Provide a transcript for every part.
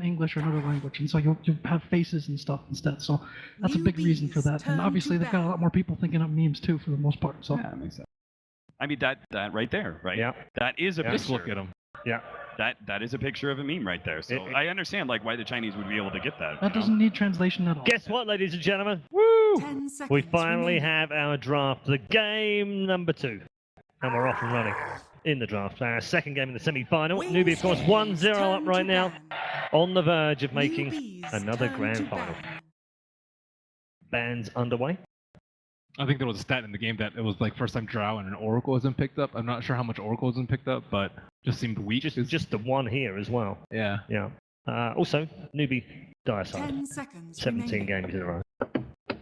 English or another language, and so you'll have faces and stuff instead. So that's a big reason for that. And obviously they've got a lot more people thinking of memes too, for the most part. So yeah, that makes sense. I mean that right there, right? Yeah. That is a picture. Just look at them. Yeah. That is a picture of a meme right there. So I understand like why the Chinese would be able to get that. That doesn't need translation at all. Guess what, ladies and gentlemen? Woo! 10 seconds We finally remaining. have our draft, the game number 2. And we're off and running in the draft. Our second game in the semi-final. Wings NewBee, of course, 1-0 turn up right to now. ban. On the verge of making NewBee's another turn grand to final. ban. Bans underway. I think there was a stat in the game that it was like first time Drow and an Oracle isn't picked up. I'm not sure how much Oracle isn't picked up, but just seemed weak. Just the one here as well. Yeah. Yeah. Also, NewBee, dire 10 side. seconds 17 remaining. games in a row.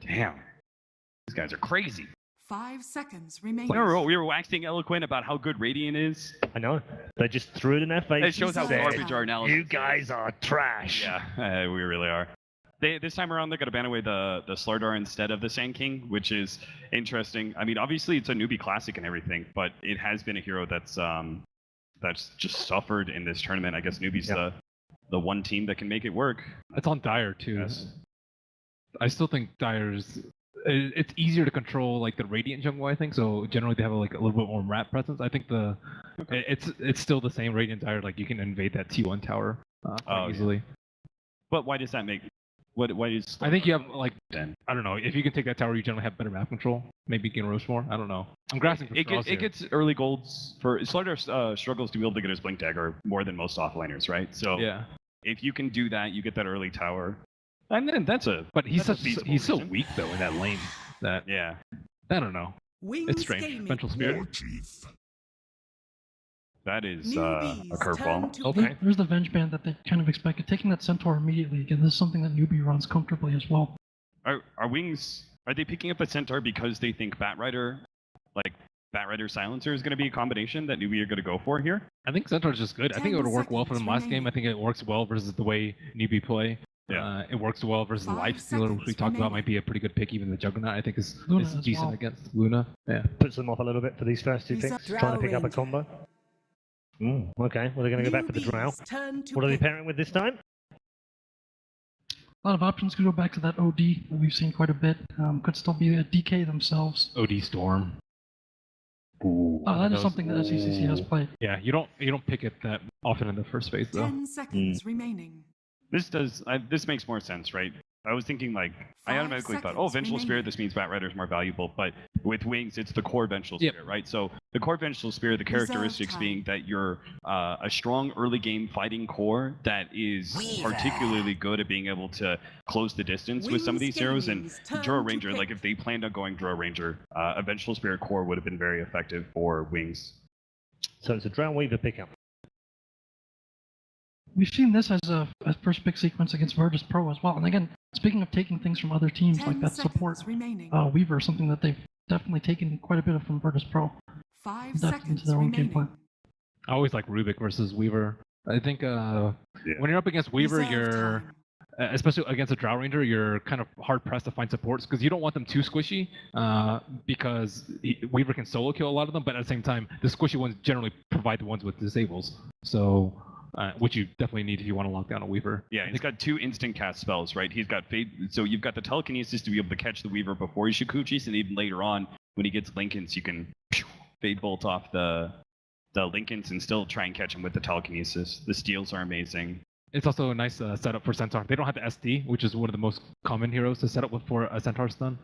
Damn. These guys are crazy. 5 seconds remaining. We were waxing eloquent about how good Radiant is. I know. They just threw it in their face. It shows how and said, garbage our analysis You guys are trash. Yeah, we really are. This time around, they're going to ban away the Slardar instead of the Sand King, which is interesting. I mean, obviously, it's a NewBee classic and everything, but it has been a hero that's just suffered in this tournament. I guess NewBee's the one team that can make it work. It's on Dire too. Yes. I still think Dire's. It's easier to control like the Radiant jungle, I think. So generally they have like a little bit more map presence. I think it's still the same Radiant Dire. Like you can invade that T1 tower quite easily. Yeah. But why does that make? Why is? I think you have like then I don't know. If you can take that tower, you generally have better map control. Maybe you can roast more. I don't know. I'm grasping for straws it here. gets early golds for Slardar struggles to be able to get his Blink Dagger more than most offlaners, right? So yeah, if you can do that, you get that early tower. And then that's a. But he's that's so weak though in that lane. That yeah. I don't know. Wings It's strange. Gaming. Vengeful Spirit. That is a NewBee's turn curveball. to Okay. ban. There's the Venge Band that they kind of expected. Taking that Centaur immediately, again, this is something that NewBee runs comfortably as well. Are Wings? Are they picking up a Centaur because they think Batrider Silencer is going to be a combination that NewBee are going to go for here? I think Centaur's just good. I think it 10 would work well for them last seconds game. I think it works well versus the way NewBee play. Yeah. It works well versus the 5 Life Stealer, which we seconds talked about remaining. might be a pretty good pick. Even the Juggernaut, I think, is Luna as decent well. against Luna. Yeah. Puts them off a little bit for these first two He's a picks. Drow Trying to pick up a Ranger. combo. Okay, well, they're going to go back for the Drow. NewBee's turn to What are they ban. pairing with this time? A lot of options could go back to that OD that we've seen quite a bit. Could still be a DK themselves. OD Storm. Ooh. That is something that SECC has played. Yeah, you don't pick it that often in the first phase though. 10 seconds remaining. This makes more sense, right? I was thinking like I 5 automatically thought, seconds Vengeful Spirit. remaining. This means Batrider is more valuable, but with Wings, it's the core Vengeful Spirit, right? So the core Vengeful Spirit, the Reserve characteristics time. being that you're a strong early game fighting core that is particularly good at being able to close the distance with some of Wings these heroes. And Gaming's turn Drow to Ranger, like pick. if they planned on going Drow Ranger, a Vengeful Spirit core would have been very effective for Wings. So it's a Drow Weaver pickup. We've seen this as a first pick sequence against Virtus Pro as well. And again, speaking of taking things from other teams 10 like that seconds support, remaining. Weaver, something that they've definitely taken quite a bit of from Virtus Pro. 5 Definitely seconds into their own game remaining. plan. I always like Rubik versus Weaver. I think when you're up against Weaver, Reserve you're time. especially against a Drow Ranger, you're kind of hard pressed to find supports because you don't want them too squishy because Weaver can solo kill a lot of them, but at the same time, the squishy ones generally provide the ones with disables. So, which you definitely need if you want to lock down a Weaver. Yeah, he's got 2 instant cast spells, right? He's got Fade, so you've got the Telekinesis to be able to catch the Weaver before he Shikuchis, and even later on, when he gets Lincolns, you can Fade Bolt off the Lincolns and still try and catch him with the Telekinesis. The steals are amazing. It's also a nice setup for Centaur. They don't have the SD, which is one of the most common heroes to set up with for a Centaur stun.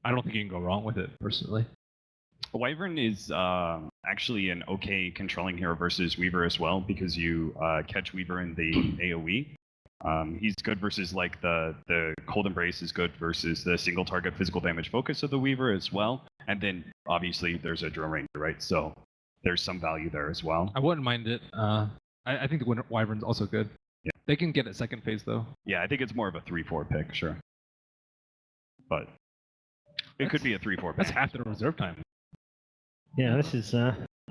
I don't think you can go wrong with it, personally. Wyvern is actually an okay controlling hero versus Weaver as well, because you catch Weaver in the AoE. He's good versus like the Cold Embrace is good versus the single target physical damage focus of the Weaver as well. And then obviously there's a Drow Ranger, right? So there's some value there as well. I wouldn't mind it. I think the Wyvern's also good. Yeah. They can get it second phase though. Yeah, I think it's more of a 3-4 pick, sure. But it could be a 3-4 pick. That's half the reserve time. Yeah, this is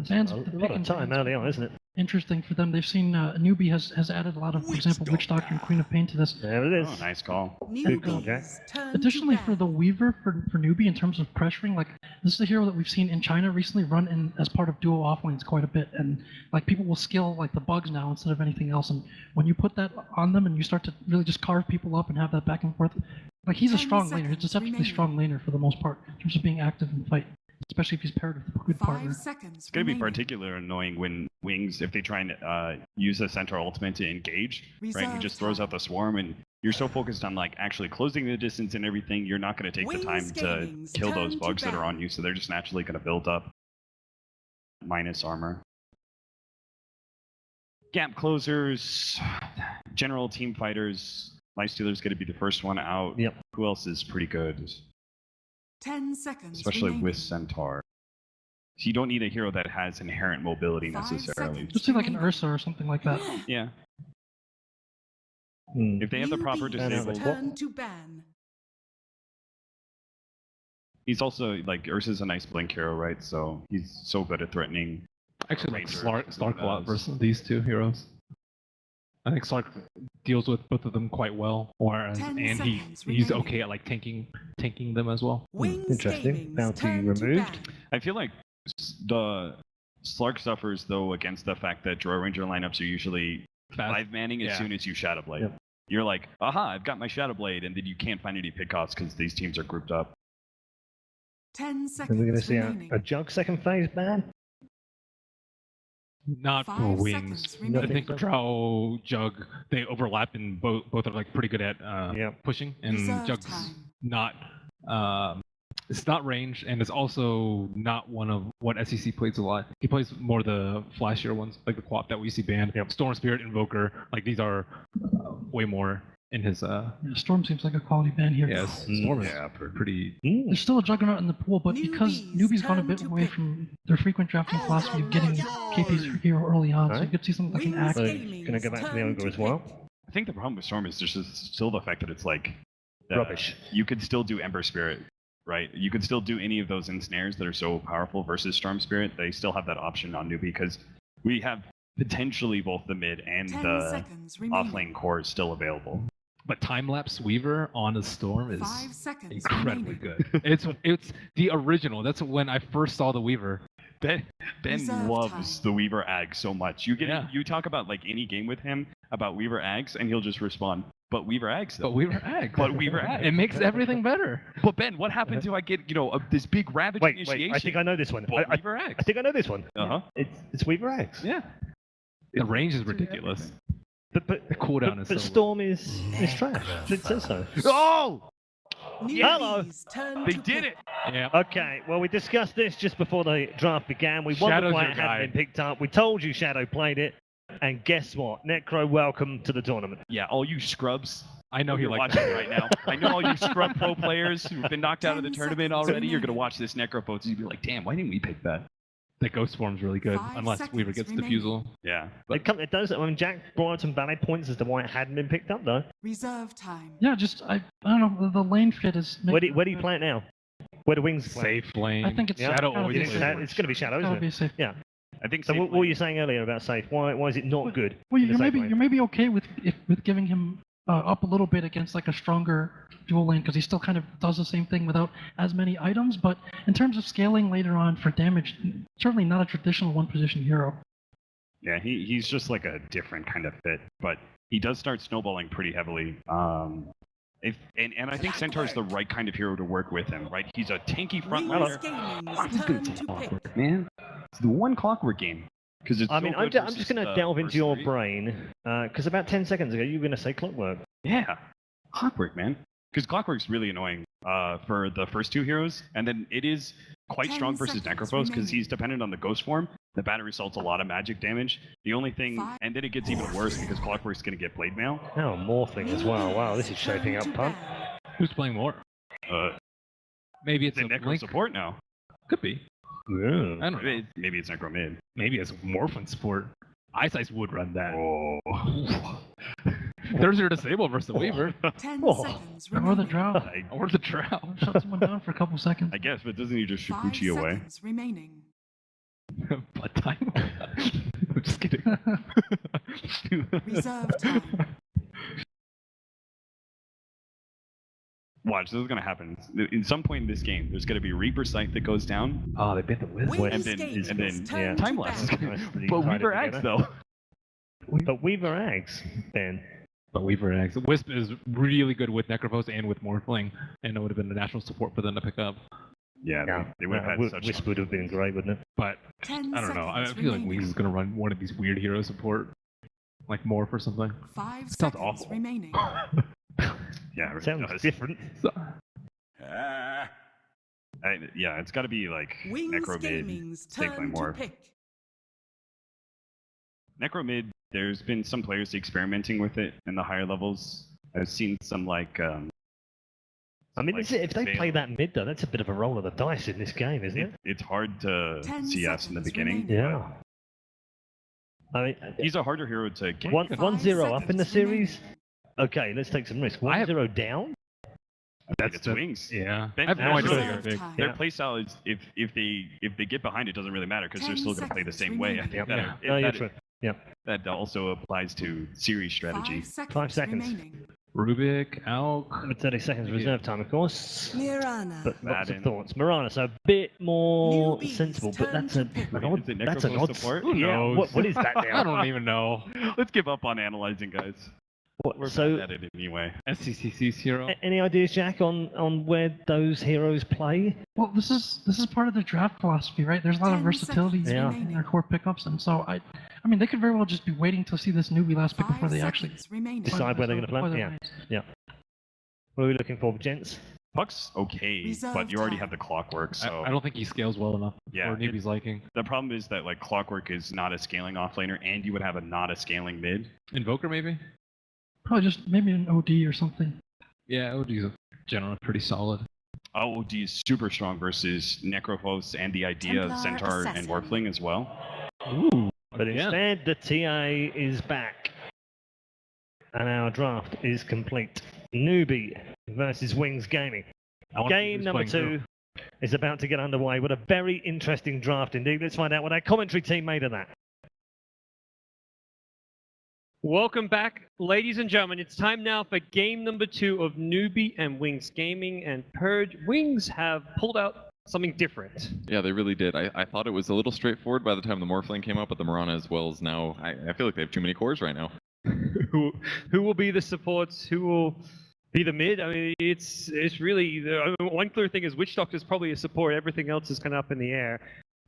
Zan's A the lot pick of time and early on, isn't it? interesting for them. They've seen NewBee has added a lot of, for example, Witch Doctor and Queen of Pain to this. There it is. Oh, nice call. Good call, Jack. Additionally, for the Weaver, for NewBee, in terms of pressuring, like, this is a hero that we've seen in China recently run in as part of duo offlanes quite a bit, and like people will skill like the bugs now instead of anything else. And when you put that on them and you start to really just carve people up and have that back and forth, like he's a 10 strong laner, he's a seconds deceptively remaining. strong laner for the most part in terms of being active in fight, especially if he's paired with a good 5 partner. seconds. It's going to be remaining. particularly annoying when Wings, if they try and use a centaur ultimate to engage, right? He Reserve just throws time. out the swarm, and you're so focused on like actually closing the distance and everything, you're not going to take the Wings time to Gaming's kill those turn to bugs that are bat. on you, so they're just naturally going to build up minus armor. Gap closers, general team fighters. Lifestealer's going to be the first one out. Yep. Who else is pretty good? 10 seconds. Especially remaining. with Centaur. So you don't need a hero that has inherent mobility 5 necessarily. seconds. Just say like an Ursa or something like that. Yeah. Hmm. If they have the proper NewBee disabled, Turn to ban. he's also like Ursa's a nice blink hero, right? So he's so good at threatening. I actually like Ranger Stark a lot does. versus these two heroes. I think Stark deals with both of them quite well, whereas 10 and seconds he's remaining. okay at like tanking them as well. Wings Interesting. Gaming's Bounty turn to removed. ban. I feel like the Slark suffers though against the fact that Draw Ranger lineups are usually Fast. 5-manning as Yeah. soon as you Shadow Blade. Yep. You're like, aha, I've got my Shadow Blade, and then you can't find any pickoffs because these teams are grouped up. 10 So we're going to seconds see remaining. a jug second phase ban. Not for 5 wings. seconds I remaining. think Drow, Jug, they overlap and both are like pretty good at Yep. pushing, and Reserve Jug's time. not. It's not range, and it's also not one of what SEC plays a lot. He plays more the flashier ones, like the Quap that we see banned. Yep. Storm Spirit, Invoker, like these are way more in his. Yeah, Storm seems like a quality band here. Yes, Mm. Storm is Yeah, pretty. There's still a juggernaut in the pool, but because NewBee's newbies gone a turn bit to away pick. from their frequent drafting philosophy of getting KP's hero early on, so you Alright. could see something like an Wings act. So Gaming's going to go back to the turn ogre to as well. pick. I think the problem with Storm is just still the fact that it's like Rubbish. You could still do Ember Spirit, right? You could still do any of those ensnares that are so powerful versus Storm Spirit. They still have that option on newbie because we have potentially both the mid and 10 the seconds remaining. offlane cores still available. But time lapse Weaver on a Storm is 5 seconds incredibly remaining. good. It's the original. That's when I first saw the Weaver. Ben Reserve loves time. the Weaver Ag so much. Yeah. You talk about like any game with him about Weaver Ags, and he'll just respond, "But Weaver Ags, though." But Weaver Ag. But Weaver Ag. It makes everything better. But Ben, what happened to I get this big Ravage Wait, initiation? I think I know this one. But I Weaver Ags. think I know this one. Uh-huh. It's Weaver Axe. Yeah. The range is ridiculous. But The cooldown is but so Storm is trash. It says so. Oh! NewBee's turn They to did pick. it! Yeah. Okay, well, we discussed this just before the draft began. We wondered Shadow's why your it guy. hadn't been picked up. We told you Shadow played it. And guess what? Necro, welcome to the tournament. Yeah, all you scrubs. I know he you're likes watching right now. I know all you scrub pro players who've been knocked out of the 10 tournament seconds already. You're remaining. gonna watch this Necropotes and you'll be like, damn, why didn't we pick that? The Ghost Form's really good, 5 unless seconds Weaver gets remaining. defusal. Yeah. It does. I mean, Jack brought up some valid points as to why it hadn't been picked up, though. Reserve time. Yeah, just I don't know. The lane fit is. Where do you play it now? Where do Wings play? Safe lane. I think it's Yeah. Shadow gotta always be plays safe. it. It's going to be Shadow, Gotta isn't be it? safe. Yeah. I think So safe what were lane- you saying earlier about safe? Why is it not good? Well, in the safe lane? you're maybe okay with giving him up a little bit against like a stronger dual lane because he still kind of does the same thing without as many items. But in terms of scaling later on for damage, certainly not a traditional one position hero. Yeah, he's just like a different kind of fit, but he does start snowballing pretty heavily. And I think Centaur's the right kind of hero to work with him, right? He's a tanky front Wings runner. Gaming's turn to pick. Clockwork, man. It's the one Clockwork game. Because it's I so mean, good I'm just going to versus delve the into your first three. brain, because about 10 seconds ago, you were going to say Clockwork. Yeah, Clockwork, man. Because Clockwork's really annoying for the first two heroes, and then it is quite 10 strong versus seconds Necrophos because remaining. he's dependent on the Ghost form. The battery results a lot of magic damage. The only thing, Five. and then it gets even worse because Clockwork's going to get Blade Mail. Oh, morphing as well. Wow, this is Turn shaping up, to punt. ban. Who's playing more? Maybe it's It's a a Necro Link. support now. Could be. Yeah. I don't know. Maybe it's Necro mid. Maybe it's Morphin support. Ice Ice would run that. Oh. There's your disable versus the Weaver. 10 Oh. seconds Or the remaining. drow. Or the Drow. Shut someone down for a couple seconds. I guess, but doesn't he just 5 Shikuchi away? seconds remaining. Blood time. I'm just kidding. Reserve time. Watch, this is gonna happen. In some point in this game, there's gonna be Reaper Sight that goes down, Oh, they bit the whiz. Wings and then Gaming's turn yeah, to Timeless. bat. but Weaver Axe though. But Weaver Ags, then. But Weaver Eggs. Wisp is really good with Necrophost and with Morphling, and it would have been a national support for them to pick up. Yeah, they would have had such. Wisp would have been great, wouldn't it? But 10 I don't know. I seconds feel like remaining. Weeze is gonna run one of these weird hero support, like Morph or something. 5 Sounds seconds awful. remaining. Yeah, it Sounds does. different. So, Yeah, it's got to be like Wings Necro Mid, Gaming's Safe Lane turn to Morph. pick. Necro Mid, there's been some players experimenting with it in the higher levels. I've seen some like. I mean, like, if they fail. play that mid, though, that's a bit of a roll of the dice in this game, isn't it? It's hard to 10 CS in the seconds beginning. remaining. Yeah. I mean, He's a harder hero to get. 1-0 up in the seconds series. Okay, let's take some risk. 1-0 down. That's its the- wings. yeah. I Ben- have no idea Reserve what they're big. time. Their Yeah. playstyle is if they get behind it doesn't really matter because they're 10 still going to play the seconds same way. I remaining. think Yeah. that, No, you're that, true. Yeah. that also applies to series strategy. 5 seconds. remaining. Rubik, Alk. With 30 seconds reserve time, of course. Mirana. But lots of Madden. thoughts. Marana, so a bit more NewBee's sensible, but turn that's a to pick. an odd, Is it that's an Necrophost odd support? Who yeah, knows? what is that now? I don't even know. Let's give up on analyzing, guys. We're So, bad at it anyway. SCCC's hero. any ideas, Jack, on where those heroes play? Well, this is part of their draft philosophy, right? There's a lot of 10 versatility seconds Yeah. in their core pickups, and so I mean, they could very well just be waiting to see this newbie last pick 5 before they actually seconds remaining. Decide where they're gonna play? before Yeah. their What are we looking for, gents? Puck's okay, Reserve but you already time. have the clockwork, so I don't think he scales well enough Yeah, for Newbie's liking. the problem is that like clockwork is not a scaling offlaner, and you would have a not a scaling mid. Invoker maybe? Probably just maybe an OD or something. Yeah, OD's generally pretty solid. OD is super strong versus Necrophos and the idea of Templar Centaur and Assassin. Morphling as well. Ooh. But Yeah. instead, the TA is back. And our draft is complete. NewBee versus Wings Gaming. I wanna see Game who's number playing 2 is about to get underway. What a very interesting draft indeed. Let's find out what our commentary team made of that. Welcome back, ladies and gentlemen. It's time now for game number 2 of NewBee and Wings Gaming and Purge. Wings have pulled out something different. Yeah, they really did. I thought it was a little straightforward by the time the Morphling came out, but the Marana as well is now. I feel like they have too many cores right now. who will be the supports? Who will be the mid? I mean, it's really one clear thing is Witch Doctor is probably a support. Everything else is kind of up in the air.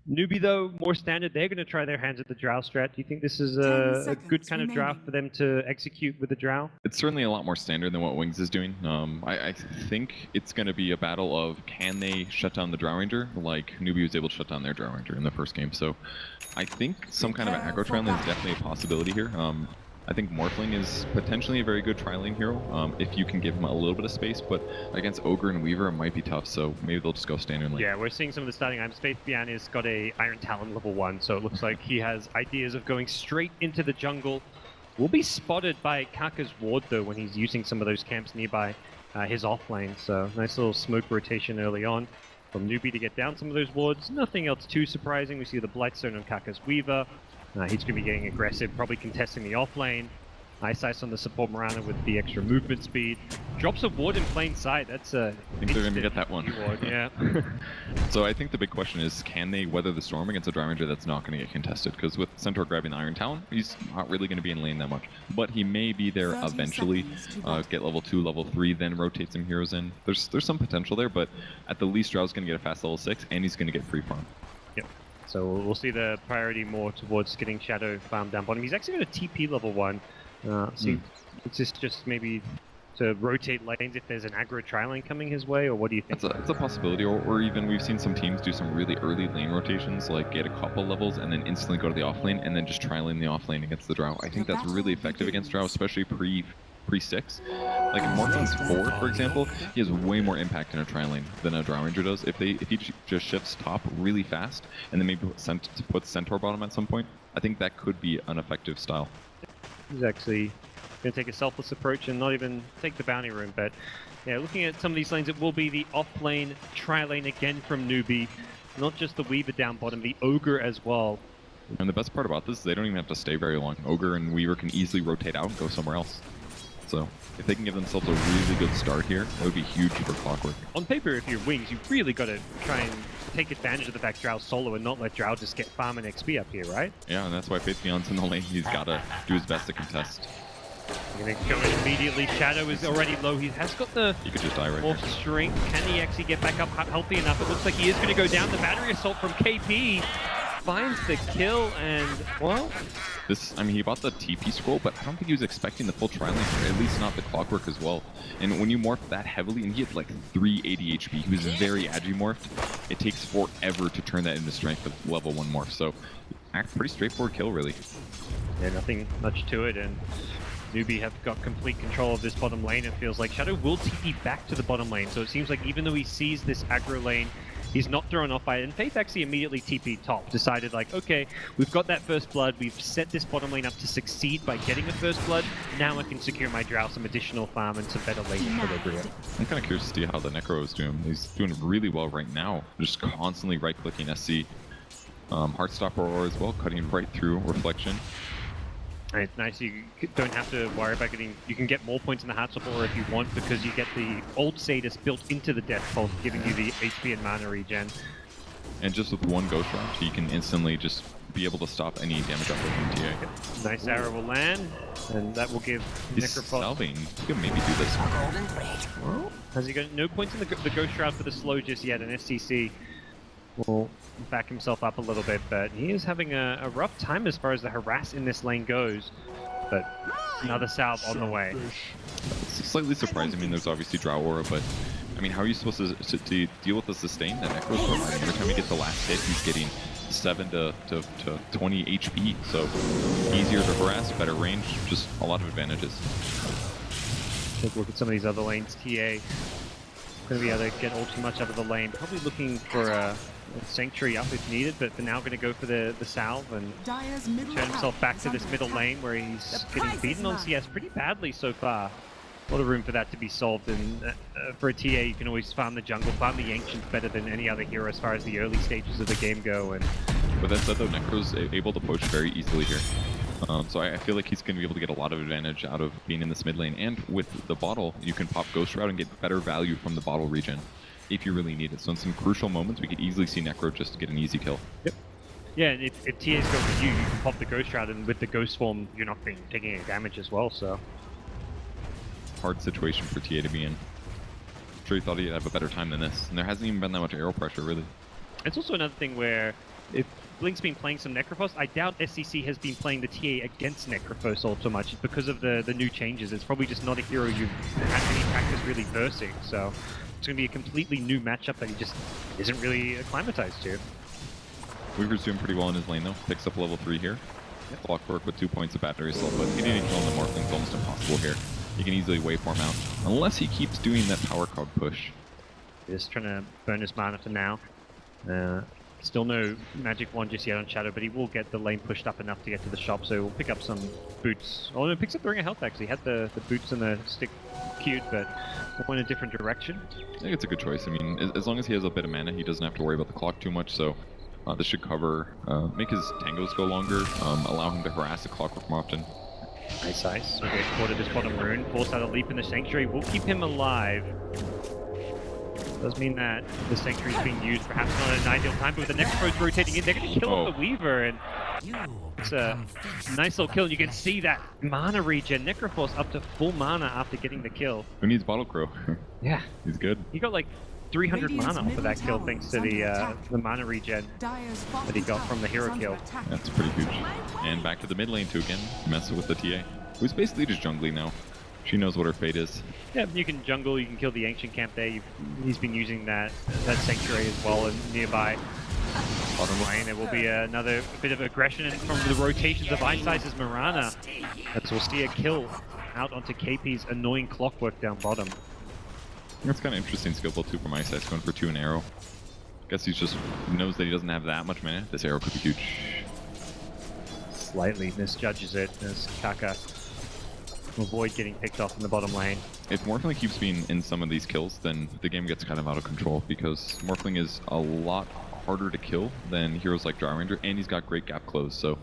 NewBee though, more standard. They're going to try their hands at the Drow strat. Do you think this is 10 a good seconds kind of draft remaining. for them to execute with the Drow? It's certainly a lot more standard than what Wings is doing. I think it's going to be a battle of can they shut down the Drow Ranger like NewBee was able to shut down their Drow Ranger in the first game. So I think some kind of aggro trial is definitely a possibility here. I think Morphling is potentially a very good tri-lane hero if you can give him a little bit of space, but against Ogre and Weaver it might be tough, so maybe they'll just go standard lane. Yeah, we're seeing some of the starting items. Faith Biani's got a Iron Talon level 1, so it looks like he has ideas of going straight into the jungle. Will be spotted by Kaka's ward though when he's using some of those camps nearby his offlane, so nice little smoke rotation early on from NewBee to get down some of those wards. Nothing else too surprising. We see the Blightstone on Kaka's Weaver. He's going to be getting aggressive, probably contesting the offlane. Nice ice on the support Marana with the extra movement speed. Drops a ward in plain sight. That's a. I think they're going to get that one. Ward, yeah. So I think the big question is, can they weather the storm against a Drow Ranger that's not going to get contested? Because with Centaur grabbing the Iron Talon, he's not really going to be in lane that much. But he may be there 30 eventually, seconds to battle. get level 2, level 3, then rotate some heroes in. There's some potential there, but at the least, Drow's going to get a fast level 6, and he's going to get free farm. So we'll see the priority more towards getting Shadow farm down bottom. He's actually got a TP level 1. So it's just maybe to rotate lanes if there's an aggro tri-lane coming his way, or what do you think? It's a possibility, or even we've seen some teams do some really early lane rotations, like get a couple levels and then instantly go to the offlane and then just tri-lane the offlane against the Drow. I think that's really effective against Drow, especially pre-6. Like in Morphling's 4, for example, he has way more impact in a tri-lane than a Drow Ranger does. If he just shifts top really fast and then maybe puts Centaur bottom at some point, I think that could be an effective style. He's actually going to take a selfless approach and not even take the bounty room. But yeah, looking at some of these lanes, it will be the off-lane tri-lane again from NewBee. not just the Weaver down bottom, the Ogre as well. And the best part about this is they don't even have to stay very long. Ogre and Weaver can easily rotate out and go somewhere else. So if they can give themselves a really good start here, that would be huge for Clockwork. On paper, if you're Wings, you've really got to try and take advantage of the fact Drow's solo and not let Drow just get farm and XP up here, right? Yeah, and that's why Faithbeyond's in the lane. He's got to do his best to contest. Gonna go in immediately. Shadow is already low. He has got the He could just die right off there. strength. Can he actually get back up healthy enough? It looks like he is going to go down. The battery assault from KP finds the kill, and well, This, I mean, he bought the TP scroll, but I don't think he was expecting the full tri-lane, or at least not the Clockwork as well. And when you morph that heavily, and he had like 380 HP, he was very agi-morphed. It takes forever to turn that into strength of level 1 morph, so pretty straightforward kill, really. yeah, nothing much to it, and NewBee have got complete control of this bottom lane. It feels like Shadow will TP back to the bottom lane, so it seems like even though he sees this aggro lane, he's not thrown off by it. And Faith actually immediately TP top, decided like, okay, we've got that first blood, we've set this bottom lane up to succeed by getting the first blood, now I can secure my Drow some additional farm and some better lane equilibrium. I'm kind of curious to see how the Necro is doing. He's doing really well right now, just constantly right-clicking SC. Heartstopper Aura as well, cutting right through Reflection. And it's nice you don't have to worry about getting, you can get more points in the Heartstopper Aura if you want, because you get the old Sadist built into the Death Pulse, giving you the HP and mana regen. And just with one Ghost Round, he can instantly just be able to stop any damage uplift from TA. Nice arrow will land, and that will give He's Necrophos. salving. He could maybe do this. Has he got no points in the Ghost Shroud for the slow just yet, and SCC will back himself up a little bit, but he is having a rough time as far as the harass in this lane goes. But another salve on the way. It's slightly surprising. I mean, there's obviously Drow Aura, but I mean, how are you supposed to deal with the sustain that Necro's providing? Every time he gets the last hit, he's getting 7 to 20 HP, so easier to harass, better range, just a lot of advantages. Take a look at some of these other lanes. TA going to be able to get all too much out of the lane. Probably looking for a Sanctuary up if needed, but for now going to go for the salve and turn himself back to this middle lane where he's getting beaten on CS pretty badly so far. A lot of room for that to be solved, and for a TA you can always farm the jungle, farm the Ancients better than any other hero as far as the early stages of the game go. And With that said though, Necro's able to push very easily here. So I feel like he's going to be able to get a lot of advantage out of being in this mid lane, and with the bottle, you can pop Ghost Shroud and get better value from the bottle regen if you really need it. So in some crucial moments, we could easily see Necro just get an easy kill. Yep. Yeah, and if TA's go for you, you can pop the Ghost Shroud, and with the Ghost Swarm, you're not taking any damage as well, so. Hard situation for TA to be in. I'm sure he thought he'd have a better time than this, and there hasn't even been that much arrow pressure, really. It's also another thing where, if Blink's been playing some Necrophos, I doubt SCC has been playing the TA against Necrophos all too much because of the new changes. It's probably just not a hero you've had any practice really versing, so it's going to be a completely new matchup that he just isn't really acclimatized to. Weaver's doing pretty well in his lane though, picks up level 3 here. Clockwork with 2 points of battery assault, but getting a kill on the Morphling's almost impossible here. He can easily waveform out, unless he keeps doing that power cog push. Just trying to burn his mana for now. Still no magic wand just yet on Shadow, but he will get the lane pushed up enough to get to the shop, so we'll pick up some boots. Oh no, picks up the Ring of Health actually. Had the boots and the stick queued, but going in a different direction. I think it's a good choice. I mean, as long as he has a bit of mana, he doesn't have to worry about the clock too much, so this should cover, make his tangos go longer, allow him to harass the Clockwork more often. Nice ice. So get caught at this bottom rune. Force out a leap in the Sanctuary. Will keep him alive. Does mean that the Sanctuary is being used perhaps not at an ideal time, but with the Necrophos rotating in, they're going to kill off the Weaver, and it's a nice little kill. And you can see that mana regen. Necrophos up to full mana after getting the kill. Who needs Bottle Crow? Yeah. He's good. He got like 300 mana off of that kill thanks to the mana regen that he got from the hero kill. That's pretty huge. And back to the mid lane to again mess with the TA, who's basically just jungling now. She knows what her fate is. Yeah, you can jungle, you can kill the Ancient camp there. He's been using that Sanctuary as well, and nearby bottom lane there will be another bit of aggression from the rotations of Ice Ice's Mirana. That's we'll see a kill out onto KP's annoying Clockwork down bottom. That's kind of interesting skill build too from Ice Ice, going for 2 and arrow. Guess he just knows that he doesn't have that much mana. This arrow could be huge. Slightly misjudges it as Kaka will avoid getting picked off in the bottom lane. If Morphling keeps being in some of these kills, then the game gets kind of out of control, because Morphling is a lot harder to kill than heroes like Drow Ranger, and he's got great gap close. So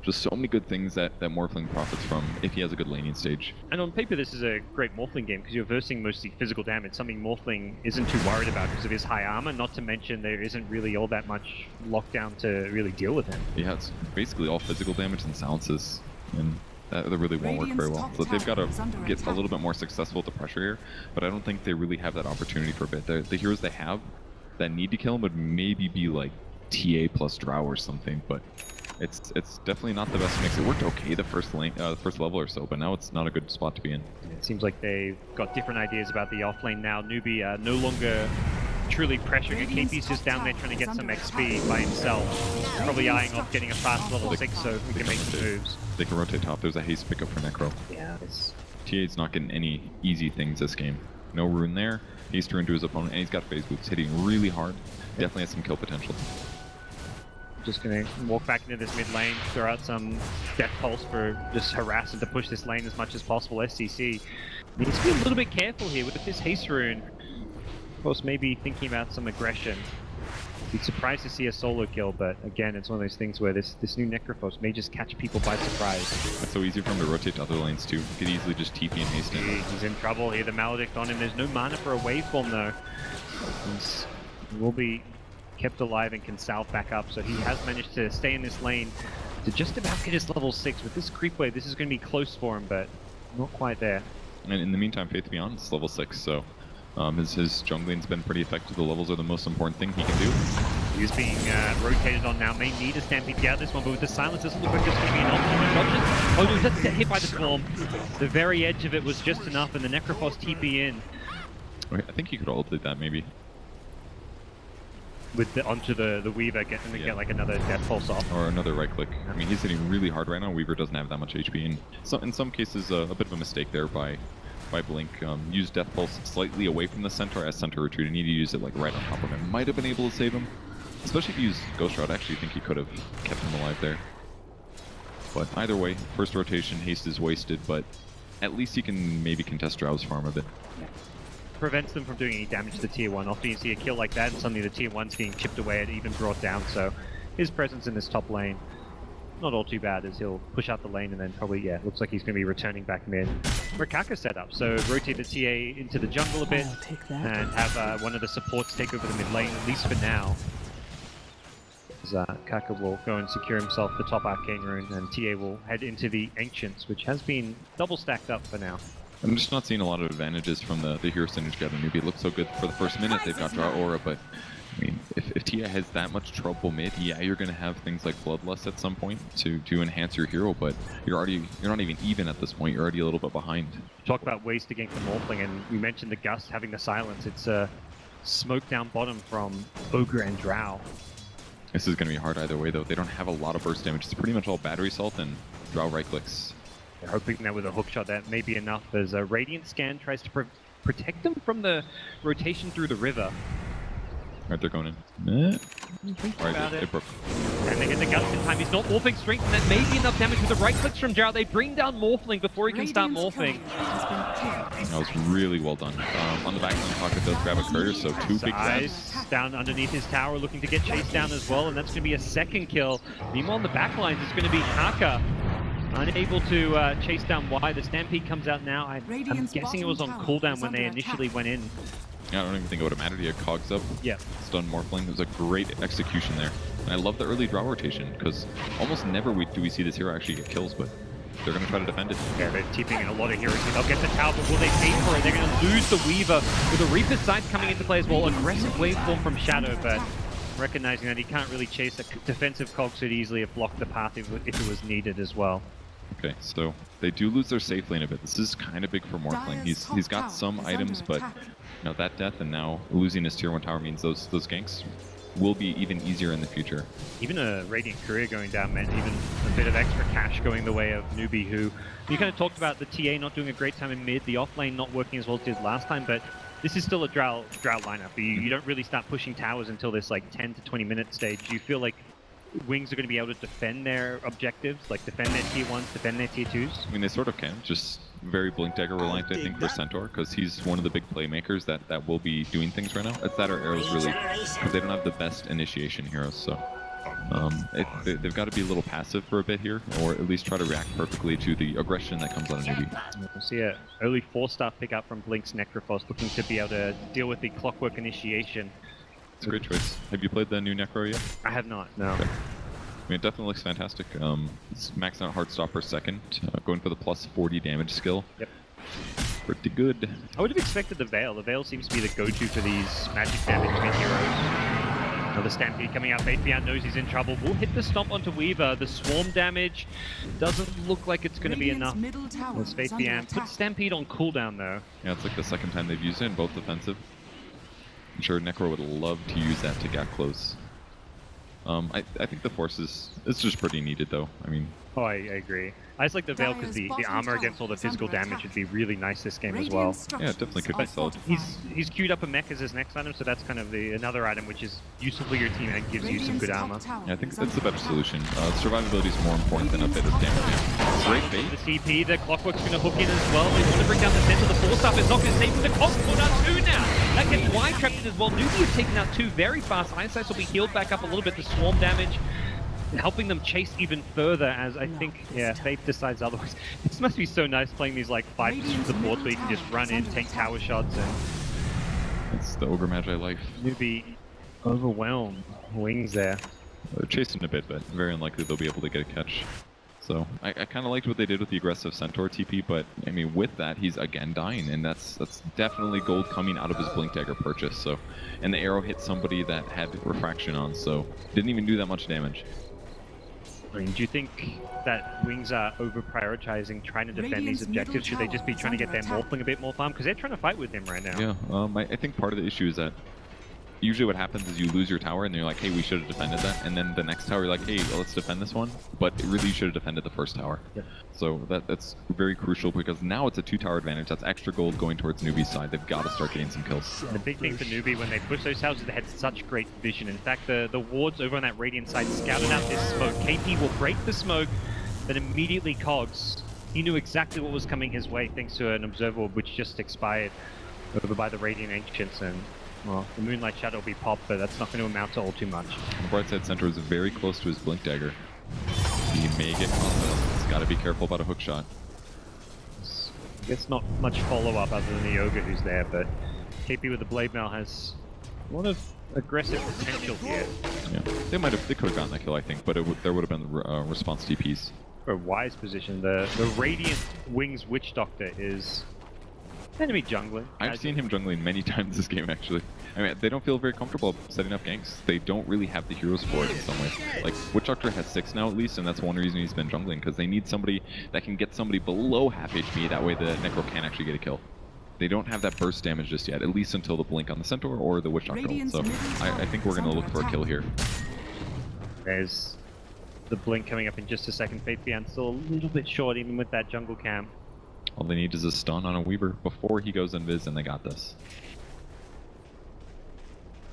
just so many good things that Morphling profits from if he has a good laning stage. And on paper, this is a great Morphling game because you're versing mostly physical damage, something Morphling isn't too worried about because of his high armor, not to mention there isn't really all that much lockdown to really deal with him. Yeah, it's basically all physical damage and silences, and that really won't work very well. So they've got to get a little bit more successful with the pressure here, but I don't think they really have that opportunity for a bit. The heroes they have that need to kill him would maybe be like TA plus Drow or something, but it's definitely not the best mix. It worked okay the first level or so, but now it's not a good spot to be in. It seems like they've got different ideas about the offlane now. NewBee no longer truly pressuring it. KP's just down there trying to get some XP by himself. Probably eyeing off getting a fast level 6 so he can make some moves. They can rotate top. There's a haste pickup for Necro. Yeah, it's... TA's not getting any easy things this game. No rune there. Haste rune to his opponent, and he's got phase boots hitting really hard. Definitely has some kill potential. Just gonna walk back into this mid lane, throw out some Death Pulse for just harass and to push this lane as much as possible. SCC needs to be a little bit careful here with this haste rune. Of course, maybe thinking about some aggression. Be surprised to see a solo kill, but again, it's one of those things where this new Necrophos may just catch people by surprise. It's so easy for him to rotate to other lanes too. He could easily just TP and haste in. He's in trouble here, the Maledict on him. There's no mana for a waveform though. He will be kept alive and can salve back up, so he has managed to stay in this lane to just about get his level 6. With this creep wave, this is going to be close for him, but not quite there. And in the meantime, Faith Beyond is level 6, so his jungling's been pretty effective. The levels are the most important thing he can do. He's being rotated on now. May need a Stampede to get out this one, but with the silence, doesn't look like there's going to be an ultimate. Oh no, just get hit by the Swarm. The very edge of it was just enough, and the Necrophos TP in. I think he could have ulted that maybe. With onto the Weaver, get like another Death Pulse off. Or another right click. I mean, he's hitting really hard right now. Weaver doesn't have that much HP, and so, in some cases, a bit of a mistake there by Blink. Used Death Pulse slightly away from the centaur as centaur retreated. He needed to use it like right on top of him. Might have been able to save him, especially if he used Ghost Shroud. I actually think he could have kept him alive there. But either way, first rotation, haste is wasted, but at least he can maybe contest Drow's farm a bit. Prevents them from doing any damage to tier 1. Often you see a kill like that and suddenly the tier 1's getting chipped away and even brought down, so his presence in this top lane, not all too bad as he'll push out the lane and then probably, yeah, looks like he's going to be returning back mid. Where Kaka's set up, so rotate the TA into the jungle a bit and have one of the supports take over the mid lane, at least for now. As Kaka will go and secure himself the top arcane rune and TA will head into the Ancients, which has been double stacked up for now. I'm just not seeing a lot of advantages from the hero synergy out of NewBee. It looks so good for the first minute. They've got Draw Aura, but I mean, if Tia has that much trouble mid, yeah, you're going to have things like Bloodlust at some point to enhance your hero, but you're not even at this point. You're already a little bit behind. Talk about ways to gank the Morphling, and we mentioned the Gust having the silence. It's a smoke down bottom from Ogre and Drow. This is going to be hard either way, though. They don't have a lot of burst damage. It's pretty much all battery salt and Drow right clicks. They're hoping that with a hookshot that may be enough as a Radiant Scan tries to protect them from the rotation through the river. Right, they're going in. Right, it broke. And they get the Gust in time. He's not morphing strength, and that may be enough damage with the right clicks from Drow. They bring down Morphling before he can start morphing. That was really well done. On the back line, Pocket does grab a courier, so two big guys down underneath his tower looking to get chased down as well, and that's going to be a second kill. Meanwhile, on the back lines, it's going to be Kaka. Unable to chase down Y. The Stampede comes out now. I'm guessing it was on cooldown when they initially went in. Yeah, I don't even think it would have mattered. He had cogs up. Yeah. Stun Morphling. It was a great execution there. And I love the early draw rotation, because almost never do we see this hero actually get kills, but they're going to try to defend it. Yeah, they're TPing in a lot of heroes. They'll get the tower, but will they pay for it? They're going to lose the Weaver with the Reaper's Sight coming into play as well. Aggressive waveform from Shadow, but recognizing that he can't really chase a defensive cog, so he'd easily have blocked the path if it was needed as well. Okay, so they do lose their safe lane a bit. This is kind of big for Morphling. He's got some items, but you know, that death and now losing his tier 1 tower means those ganks will be even easier in the future. Even a Radiant Courier going down meant even a bit of extra cash going the way of NewBee, who you kind of talked about the TA not doing a great time in mid, the offlane not working as well as it did last time, but this is still a Drow lineup. You don't really start pushing towers until this like 10 to 20 minute stage. Do you feel like Wings are going to be able to defend their objectives, like defend their tier 1s, defend their tier 2s? I mean, they sort of can, just very Blink Dagger reliant, I think, for Centaur, because he's one of the big playmakers that will be doing things right now. It's that our arrows really, because they don't have the best initiation heroes, so they've got to be a little passive for a bit here, or at least try to react perfectly to the aggression that comes out of NewBee. We'll see a early 4-star pickup from Blink's Necrophos, looking to be able to deal with the clockwork initiation. It's a great choice. Have you played the new Necro yet? I have not, no. Okay. I mean, it definitely looks fantastic. It's maxing out Heartstop per second, going for the plus 40 damage skill. Yep. Pretty good. I would have expected the Veil. The Veil seems to be the go-to for these magic damage mid-heroes. Another Stampede coming out. Faith Beyond knows he's in trouble. We'll hit the stomp onto Weaver. The Swarm damage doesn't look like it's going to be enough. As Faith Beyond puts Stampede on cooldown, though. Yeah, it's like the second time they've used it in both defensive. I'm sure Necro would love to use that to get close. I think the Force is just pretty needed, though. I mean... Oh, I agree. I just like the Veil because the armor against all the physical damage would be really nice this game as well. Yeah, it definitely could be solid. He's queued up a mech as his next item, so that's kind of another item which is useful for your team and gives you some good armor. Yeah, I think that's the better solution. Survivability is more important than a bit of damage. Great bait. The CP, the Clockwork's going to hook in as well. They want to bring down the center. The 4-star is not going to save him. The cost pulled out 2 now. That gets wide trapped in as well. NewBee has taken out 2 very fast. Eyesight will be healed back up a little bit. The Swarm damage helping them chase even further, as I think, yeah, Faith decides otherwise. This must be so nice playing these like 5 supports where you can just run in, take tower shots, and... It's the Ogre Magi life. NewBee overwhelmed. Wings there. They're chasing a bit, but very unlikely they'll be able to get a catch. So I kind of liked what they did with the aggressive Centaur TP, but I mean with that he's again dying, and that's definitely gold coming out of his Blink Dagger purchase. So, and the arrow hit somebody that had refraction on, so didn't even do that much damage. I mean, do you think that Wings are over-prioritizing trying to defend these objectives? Should they just be trying to get their Morphling a bit more farm? Because they're trying to fight with him right now. Yeah, I think part of the issue is that usually what happens is you lose your tower and you're like, hey, we should have defended that. And then the next tower, you're like, hey, let's defend this one. But really, you should have defended the first tower. Yep. So that's very crucial, because now it's a 2-tower advantage. That's extra gold going towards NewBee's side. They've got to start getting some kills. The big thing for NewBee, when they push those towers, is they had such great vision. In fact, the wards over on that Radiant side scouted out this smoke. KP will break the smoke, then immediately Cogs. He knew exactly what was coming his way thanks to an Observer Orb, which just expired over by the Radiant Ancients. And well, the Moonlight Shadow will be popped, but that's not going to amount to all too much. The bright side Centaur is very close to his Blink Dagger. He may get caught though. He's got to be careful about a hook shot. I guess not much follow-up other than the Ogre who's there, but KP with the Blade Mail has a lot of aggressive potential here. Yeah, they could have gotten that kill, I think, but there would have been response TPs. For a wise position, the Radiant Wings Witch Doctor is enemy jungling. I've seen him jungling many times this game, actually. I mean, they don't feel very comfortable setting up ganks. They don't really have the heroes for it in some ways. Like, Witch Doctor has 6 now at least, and that's one reason he's been jungling, because they need somebody that can get somebody below half HP, that way the Necro can actually get a kill. They don't have that burst damage just yet, at least until the blink on the Centaur or the Witch Doctor. So I think we're going to look for a kill here. There's the blink coming up in just a second. Faith Beyond still a little bit short, even with that jungle camp. All they need is a stun on a Weaver before he goes invis, and they got this.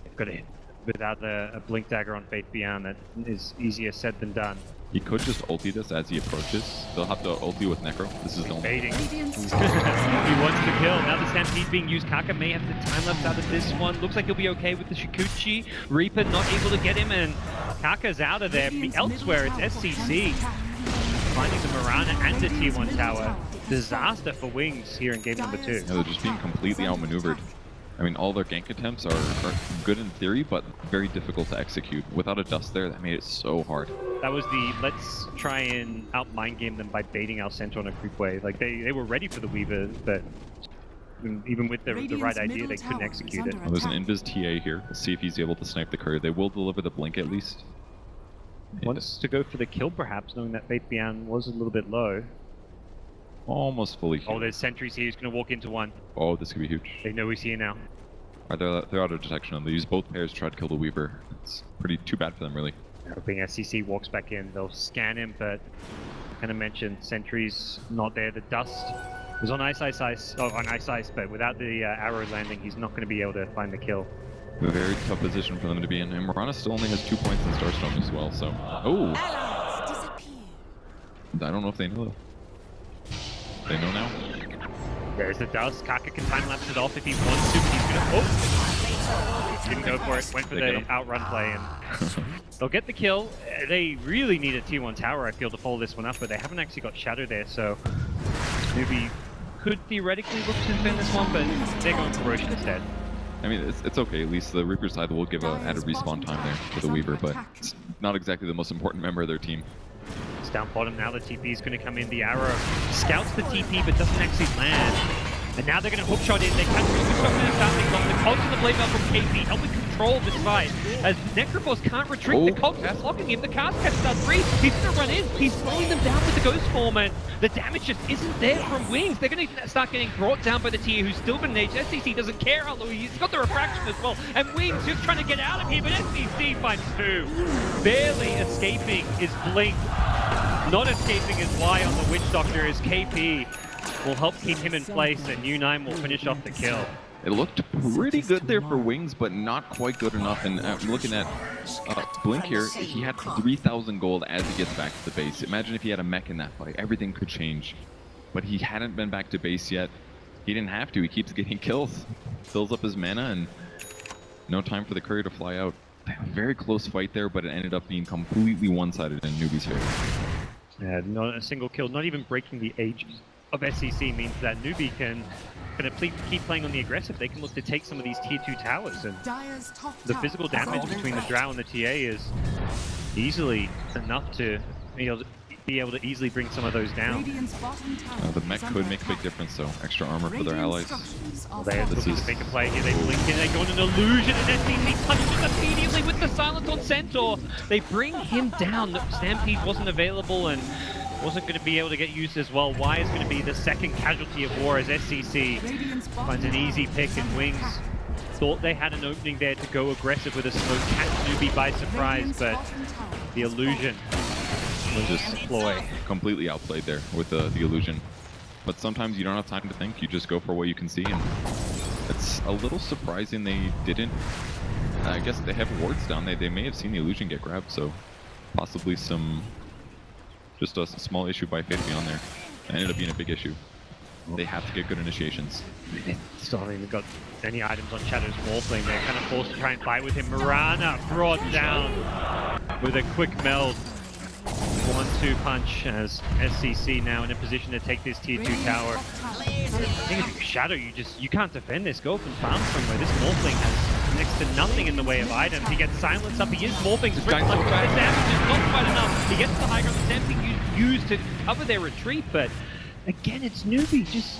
They've got it without a blink dagger on Faith Beyond. That is easier said than done. He could just ulti this as he approaches. They'll have to ulti with Necro. This is the only... Baiting. He wants to kill. Now the Stampede being used. Kaka may have the time left out of this one. Looks like he'll be okay with the Shikuchi. Reaper not able to get him, and Kaka's out of there. Elsewhere, it's SCC. Finding the Mirana and the T1 tower. Disaster for Wings here in game number 2. Yeah, they're just being completely outmaneuvered. I mean, all their gank attempts are good in theory, but very difficult to execute. Without a dust there, that made it so hard. That was the let's try and out mind game them by baiting our center on a creep wave. Like they were ready for the Weaver, but even with the right idea, they couldn't execute it. Well, there's an invis TA here. Let's see if he's able to snipe the courier. They will deliver the blink at least. Wants to go for the kill perhaps, knowing that Faith Beyond was a little bit low. Almost fully healed. Oh, there's sentries here. He's going to walk into one. Oh, this could be huge. They know he's here now. They're out of detection. They use both pairs to try to kill the Weaver. It's pretty too bad for them, really. Hoping SCC walks back in. They'll scan him, but kind of mentioned sentries not there. The dust was on ice, but without the arrow landing, he's not going to be able to find the kill. A very tough position for them to be in. And Mirana still only has 2 points in Starstone as well, so... Oh! I don't know if they know, though. They know now? There's the dust. Kaka can time lapse it off if he wants to, but he's gonna. Oh! Didn't go for it. Went for the outrun play, and they'll get the kill. They really need a T1 tower, I feel, to follow this one up, but they haven't actually got Shadow there, so NewBee could theoretically look to defend this one, but they're going for Rosh instead. I mean, it's okay. At least the Reaper's side will give a added respawn time there for the Weaver, but it's not exactly the most important member of their team. It's down bottom now. The TP is going to come in. The arrow scouts the TP, but doesn't actually land. And now they're going to hookshot in. They catch the hookshot in the starting block. The Cogs and the blade mail from KP helping control this fight. As Necrophos can't retreat, the Cogs are blocking him. The cast catches down 3. He's going to run in. He's slowing them down with the Ghost Form, and the damage just isn't there from Wings. They're going to start getting brought down by the TA, who's still been engaged. SCC doesn't care how low he's got the refraction as well. And Wings just trying to get out of here, but SCC finds 2. Barely escaping is Blink. Not escaping is Y on the Witch Doctor, as KP will help keep him in place, and U9 will finish off the kill. It looked pretty good there for Wings, but not quite good enough. And I'm looking at Blink here. He had 3,000 gold as he gets back to the base. Imagine if he had a mech in that fight. Everything could change. But he hadn't been back to base yet. He didn't have to. He keeps getting kills. Fills up his mana, and no time for the courier to fly out. Very close fight there, but it ended up being completely one-sided in NewBee's favor. Yeah, not a single kill, not even breaking the age of SCC means that NewBee can keep playing on the aggressive. They can look to take some of these tier 2 towers, and the physical damage between the Drow and the TA is easily enough to be able to easily bring some of those down. The mech could make a big difference though. Extra armor for their allies. They're looking to make a play here. They blink in, they go on an illusion, and SCC punches immediately with the silence on Centaur. They bring him down. Stampede wasn't available and wasn't going to be able to get used as well. Y is going to be the second casualty of war as SCC finds an easy pick, and Wings thought they had an opening there to go aggressive with a smoke, catch NewBee by surprise, but the illusion was just a ploy. Completely outplayed there with the illusion. But sometimes you don't have time to think, you just go for what you can see, and it's a little surprising they didn't. I guess they have wards down. They may have seen the illusion get grabbed, so possibly just a small issue by Faith Beyond there. It ended up being a big issue. They have to get good initiations. Still haven't even got any items on Shadow's Morphling. They're kind of forced to try and fight with him. Mirana brought down with a quick meld. 1-2 punch as SCC now in a position to take this tier 2 tower. I think if you're Shadow, you can't defend this. Go up and farm somewhere. This Morphling has next to nothing in the way of items. He gets silenced up. He is morphing. The damage is not quite enough. He gets the high ground. The Stampede used to cover their retreat, but again, it's NewBee just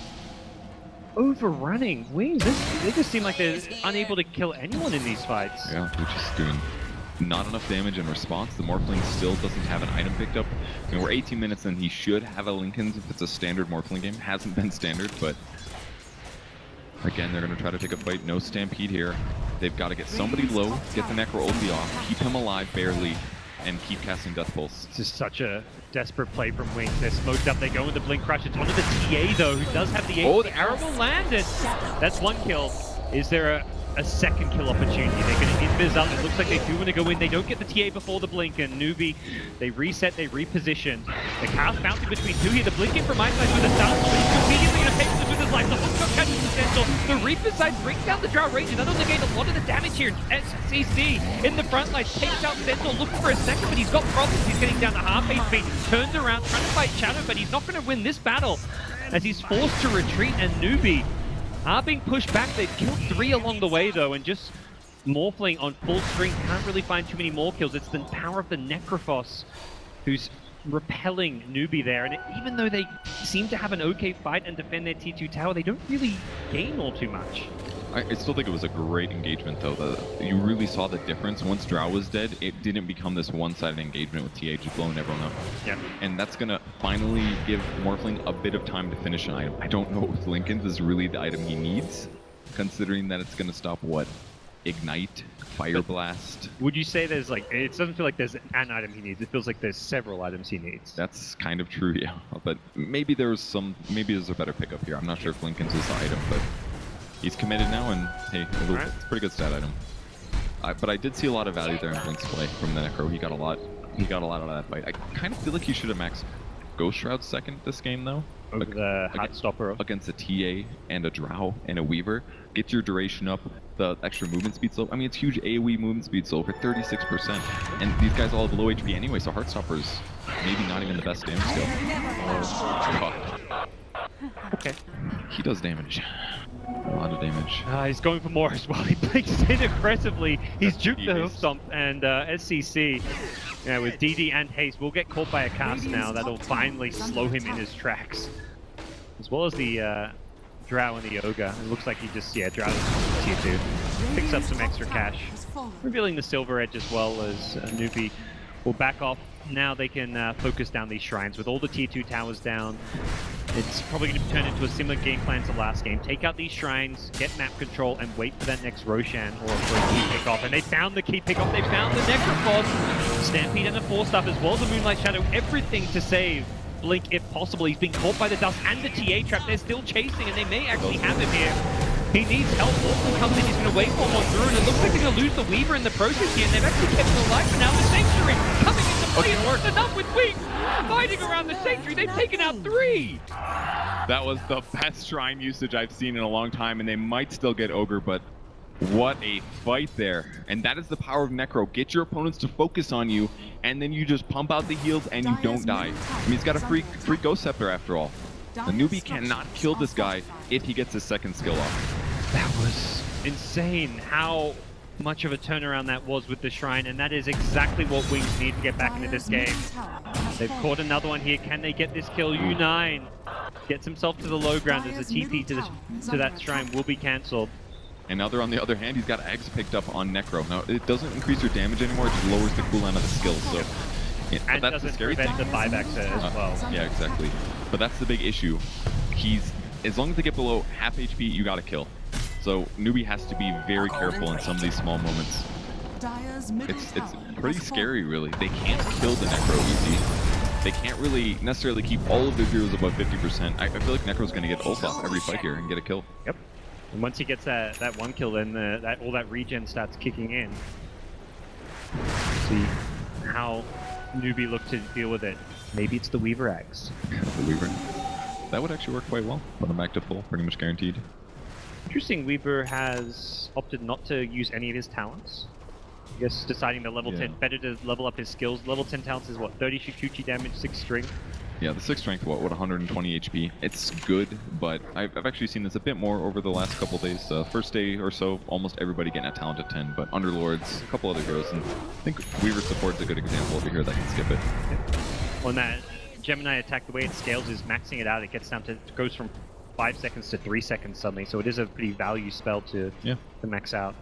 overrunning Wings. They just seem like they're unable to kill anyone in these fights. Yeah, they're just doing not enough damage in response. The Morphling still doesn't have an item picked up. I mean, we're 18 minutes in. He should have a Linken's if it's a standard Morphling game. Hasn't been standard, but again, they're going to try to take a fight. No Stampede here. They've got to get somebody low, get the Necro ulti off, keep him alive barely, and keep casting Death Pulse. This is such a desperate play from Wings. They're smoked up. They go with the Blink Crush. It's onto the TA, though, who does have the Oh, the arrow will land it. That's one kill. Is there a second kill opportunity? They're going to invis up. It looks like they do want to go in. They don't get the TA before the blink, and NewBee, they reset, they reposition. The cast bouncing between 2 here. The blink in from my side with a start. He's immediately going to take this with his life. The hookshot catches the Sentinel. The Reaper side brings down the Drow range, and that only gained a lot of the damage here. SCC in the front line takes out Sentinel, looking for a second, but he's got problems. He's getting down to half HP. Turns around, trying to fight Shadow, but he's not going to win this battle as he's forced to retreat, and NewBee are being pushed back. They've killed 3 along the way, though, and just Morphling on full strength can't really find too many more kills. It's the power of the Necrophos who's repelling NewBee there, and even though they seem to have an okay fight and defend their T2 tower, they don't really gain all too much. I still think it was a great engagement, though. You really saw the difference. Once Drow was dead, it didn't become this one-sided engagement with TA just blowing everyone up. Yeah. And that's going to finally give Morphling a bit of time to finish an item. I don't know if Linken's is really the item he needs, considering that it's going to stop, what, Ignite, Fire Blast. Would you say there's like, it doesn't feel like there's an item he needs. It feels like there's several items he needs. That's kind of true, yeah. But maybe there's a better pickup here. I'm not sure if Linken's is the item, but he's committed now, and hey, it's a pretty good stat item. But I did see a lot of value there in Blink's play from the Necro. He got a lot out of that fight. I kind of feel like he should have maxed Ghost Shroud second this game, though. over the heart stopper. Against a TA and a Drow and a Weaver, gets your duration up, the extra movement speed slow. I mean, it's huge AoE movement speed slow for 36%. And these guys all have low HP anyway, so Heartstopper's maybe not even the best damage skill. Okay. He does damage. A lot of damage. He's going for more as well. He blinks in aggressively. He's juked the hoof stomp, and SCC, with DD and Haste, will get caught by a cast now. That'll finally slow him in his tracks. As well as the Drow and the Ogre. It looks like he just, Drow tier 2. Picks up some extra cash. Revealing the Silver Edge as well as NewBee will back off. Now they can focus down these shrines. With all the tier 2 towers down, it's probably going to turn into a similar game plan to last game. Take out these shrines, get map control, and wait for that next Roshan or for a key pick-off. And they found the key pick-off, they found the Necrophos, Stampede and the Force Staff, as well as the Moonlight Shadow. Everything to save Blink if possible. He's been caught by the dust and the TA trap. They're still chasing, and they may actually have him here. He needs help. Orphan comes in, he's going to wait for him on through, and it looks like they're going to lose the Weaver in the process here, and they've actually kept him alive, but now the Sanctuary coming into play. It's enough with Wings fighting around the Sanctuary. They've taken out 3. That was the best shrine usage I've seen in a long time, and they might still get Ogre, but what a fight there. And that is the power of Necro. Get your opponents to focus on you, and then you just pump out the heals and you don't die. I mean, he's got a free Ghost Scepter after all. The NewBee cannot kill this guy if he gets his second skill off. That was insane how much of a turnaround that was with the Shrine, and that is exactly what Wings need to get back into this game. They've caught another one here. Can they get this kill? U9 gets himself to the low ground as the TP to that Shrine will be cancelled. And now they're on the other hand, he's got Eggs picked up on Necro. Now, it doesn't increase your damage anymore, it just lowers the cooldown of the skill, so... Yeah, and that's doesn't the scary prevent thing. the buybacks as well. Yeah, exactly. But that's the big issue. As long as they get below half HP, you gotta kill. So NewBee has to be very careful in some of these small moments. It's pretty scary, really. They can't kill the Necro easy. They can't really necessarily keep all of their heroes above 50%. I feel like Necro's gonna get ult off every fight here and get a kill. Yep. And once he gets that one kill, then all that regen starts kicking in. See how NewBee look to deal with it. Maybe it's the Weaver Axe. The Weaver. That would actually work quite well. Put him back to full, pretty much guaranteed. Interesting, Weaver has opted not to use any of his talents. I guess deciding to level 10, better to level up his skills. Level 10 talents is what, 30 Shikuchi damage, 6 strength? Yeah, the 6 strength, what 120 HP. It's good, but I've actually seen this a bit more over the last couple days. First day or so, almost everybody getting a talent of 10, but Underlords, a couple other heroes, and I think Weaver Support's a good example over here that can skip it. On that Gemini attack, the way it scales is maxing it out. It gets down to, it goes from 5 seconds to 3 seconds suddenly, so it is a pretty value spell to max out.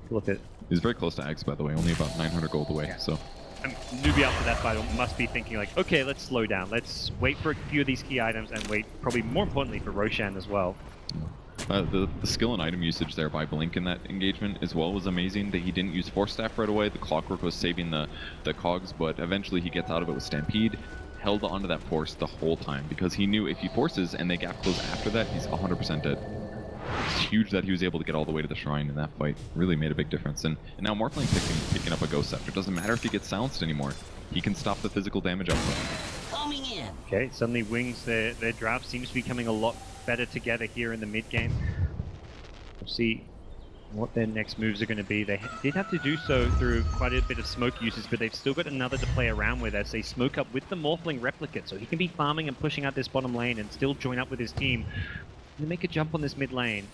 Look at. He's very close to Eggs, by the way, only about 900 gold away, so. NewBee after that fight must be thinking like, okay, let's slow down. Let's wait for a few of these key items and wait, probably more importantly, for Roshan as well. The skill and item usage there by Blink in that engagement as well was amazing. That he didn't use Force Staff right away. The Clockwork was saving the cogs, but eventually he gets out of it with Stampede. Held onto that Force the whole time because he knew if he forces and they gap close after that, he's 100% dead. It's huge that he was able to get all the way to the Shrine in that fight. Really made a big difference. And now Morphling picking up a Ghost Scepter. Doesn't matter if he gets silenced anymore. He can stop the physical damage output. Okay, suddenly Wings, their draft seems to be coming a lot better together here in the mid game. We'll see what their next moves are going to be. They did have to do so through quite a bit of smoke usage, but they've still got another to play around with as they smoke up with the Morphling Replicate, so he can be farming and pushing out this bottom lane and still join up with his team. They make a jump on this mid lane.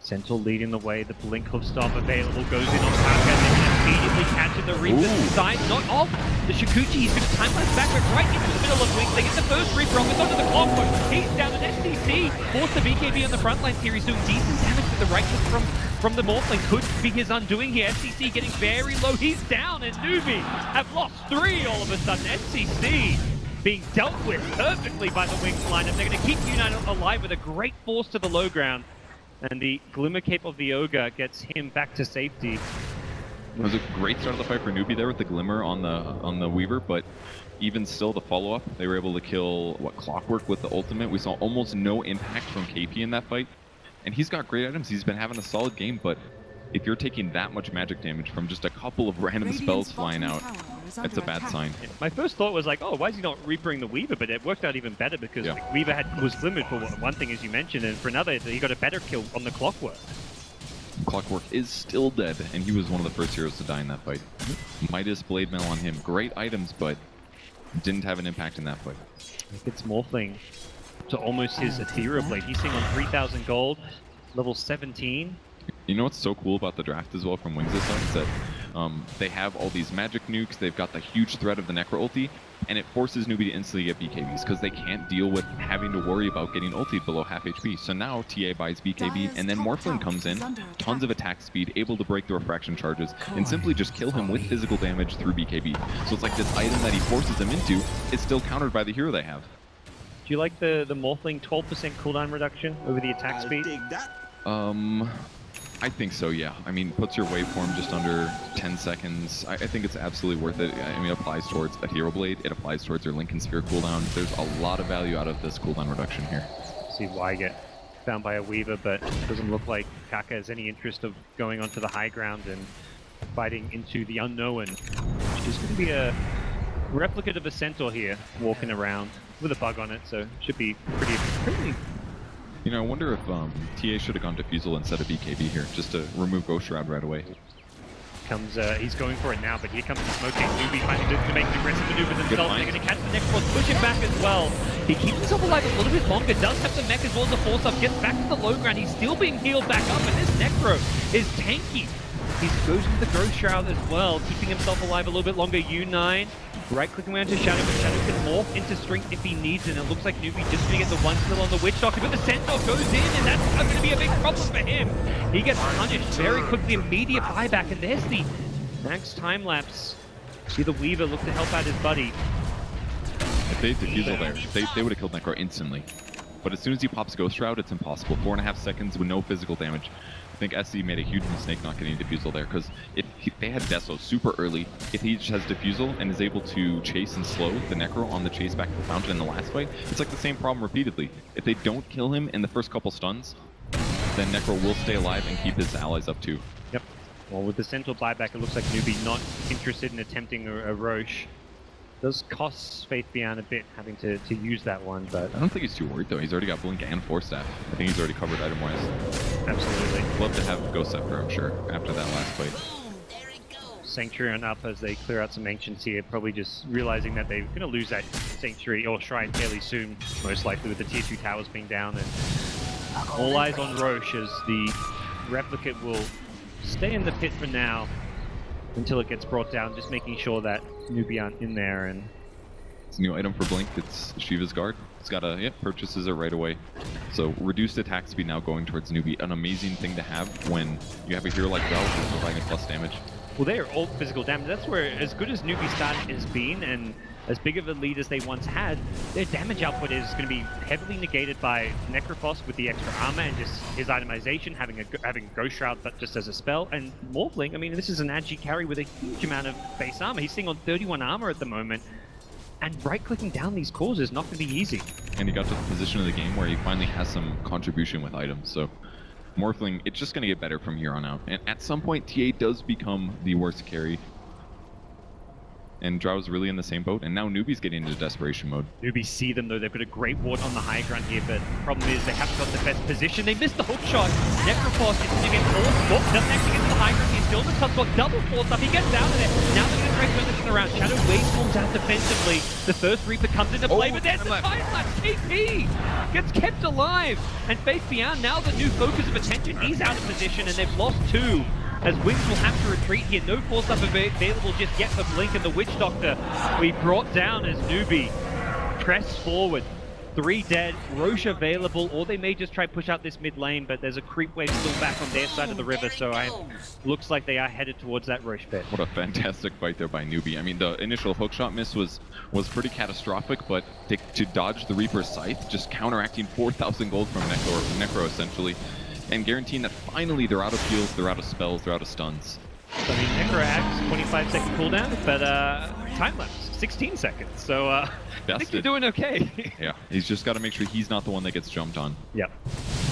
Centaur leading the way, the Blink Hoof Staff available, goes in on Taka, and they can immediately catch it. The Reaper's side, not off. The Shikuchi, he's going to time lapse backward right into the middle of Wings. They get the first Reaper off, it's onto the Clockwork. He's down, an SCC. Force the BKB on the front line here. He's doing decent damage with the right click from the Morphling. Could be his undoing here. SCC getting very low. He's down, and NewBee have lost 3 all of a sudden. SCC being dealt with perfectly by the Wings lineup. They're going to keep United alive with a great force to the low ground. And the Glimmer Cape of the Ogre gets him back to safety. It was a great start of the fight for NewBee there with the Glimmer on the Weaver, but even still the follow-up, they were able to kill Clockwork with the ultimate. We saw almost no impact from KP in that fight. And he's got great items. He's been having a solid game, but if you're taking that much magic damage from just a couple of random spells flying out, it's a bad sign. My first thought was like, oh, why is he not Reapering the Weaver? But it worked out even better because like, Weaver was glimmered for one thing, as you mentioned, and for another, he got a better kill on the Clockwork. Clockwork is still dead, and he was one of the first heroes to die in that fight. Midas Blade Mail on him. Great items, but didn't have an impact in that fight. It's Morphling to almost his Ethereal Blade. He's sitting on 3,000 gold, level 17. You know what's so cool about the draft as well from Wings this time is that they have all these magic nukes, they've got the huge threat of the Necro ulti, and it forces NewBee to instantly get BKBs because they can't deal with having to worry about getting ultied below half HP. So now TA buys BKB, and then Morphling comes in, tons of attack speed, able to break the refraction charges, and simply just kill him with physical damage through BKB. So it's like this item that he forces them into is still countered by the hero they have. Do you like the Morphling 12% cooldown reduction over the attack speed? I think so, yeah. I mean, puts your waveform just under 10 seconds. I think it's absolutely worth it. I mean, it applies towards a Hero Blade. It applies towards your Lincoln Sphere cooldown. There's a lot of value out of this cooldown reduction here. See why get found by a Weaver, but it doesn't look like Kaka has any interest of going onto the high ground and fighting into the unknown, which is going to be a replicate of a Centaur here, walking around with a bug on it, so it should be pretty. You know, I wonder if TA should have gone Diffusal instead of BKB here, just to remove Ghost Shroud right away. He's going for it now, but here comes the smoking. NewBee finding to make an aggressive maneuver themselves. They're going to catch the Necros, push him back as well. He keeps himself alive a little bit longer, does have the mech as well as the force up, gets back to the low ground. He's still being healed back up, and this Necro is tanky. He goes into the Ghost Shroud as well, keeping himself alive a little bit longer. U9 right-clicking around to Shadow, but Shadow can morph into Strength if he needs it. And it looks like NewBee just going to get the one kill on the Witch Doctor, but the Centaur goes in, and that's going to be a big problem for him. He gets punished very quickly, immediate buyback, and there's the max time lapse. See the Weaver look to help out his buddy. If they Diffusal there, they would have killed Necro instantly. But as soon as he pops Ghost Shroud, it's impossible. 4.5 seconds with no physical damage. I think SC made a huge mistake not getting Diffusal there, because if they had Deso super early, if he just has Diffusal and is able to chase and slow the Necro on the chase back to the fountain in the last fight, it's like the same problem repeatedly. If they don't kill him in the first couple stuns, then Necro will stay alive and keep his allies up too. Yep. Well, with the Centaur buyback, it looks like NewBee not interested in attempting a Roche. Does cost Faith Beyond a bit having to use that one, but I don't think he's too worried though. He's already got Blink and Force Staff. I think he's already covered item-wise. Absolutely. Love to have Ghost Scepter, I'm sure, after that last fight. Sanctuary on up as they clear out some Ancients here, probably just realizing that they're going to lose that Sanctuary or Shrine fairly soon, most likely with the tier 2 towers being down, and all eyes on Roche as the Replicate will stay in the pit for now until it gets brought down, just making sure that NewBee aren't in there. And it's a new item for Blink. It's Shiva's Guard. It's got a, purchases it right away. So reduced attack speed now going towards NewBee. An amazing thing to have when you have a hero like Vel who's providing plus damage. Well, they are all physical damage. That's where, as good as NewBee start has been, and as big of a lead as they once had, their damage output is going to be heavily negated by Necrophos with the extra armor and just his itemization, having Ghost Shroud but just as a spell, and Morphling. I mean, this is an Agi carry with a huge amount of base armor. He's sitting on 31 armor at the moment, and right-clicking down these cores is not going to be easy. And he got to the position of the game where he finally has some contribution with items, so Morphling, it's just going to get better from here on out. And at some point, TA does become the worst carry. And Drow's really in the same boat, and now NewBee's getting into desperation mode. NewBee see them though, they've got a great ward on the high ground here, but the problem is they haven't got the best position. They missed the hook shot. Necrophos is sitting in force. Oh, doesn't actually get to the high ground. He's still in the top spot. Double force up. He gets down to there. Now they're going to try to turn this around. Shadow waveforms out defensively. The first Reaper comes into play, but there's the time lapse. KP gets kept alive. And Faith Beyond, now the new focus of attention, he's out of position, and they've lost two. As Wings will have to retreat here. No force up available just yet for Blink and the Witch Doctor. We brought down as NewBee press forward. 3 dead, Roche available, or they may just try to push out this mid lane, but there's a creep wave still back on their side of the river, so looks like they are headed towards that Roche pit. What a fantastic fight there by NewBee. I mean, the initial hookshot miss was pretty catastrophic, but to dodge the Reaper's Scythe, just counteracting 4,000 gold from Necro essentially, and guaranteeing that finally they're out of heals, they're out of spells, they're out of stuns. So, I mean, Necro acts 25-second cooldown, but time lapse 16 seconds. So I think you're doing okay. Yeah, he's just got to make sure he's not the one that gets jumped on. Yep.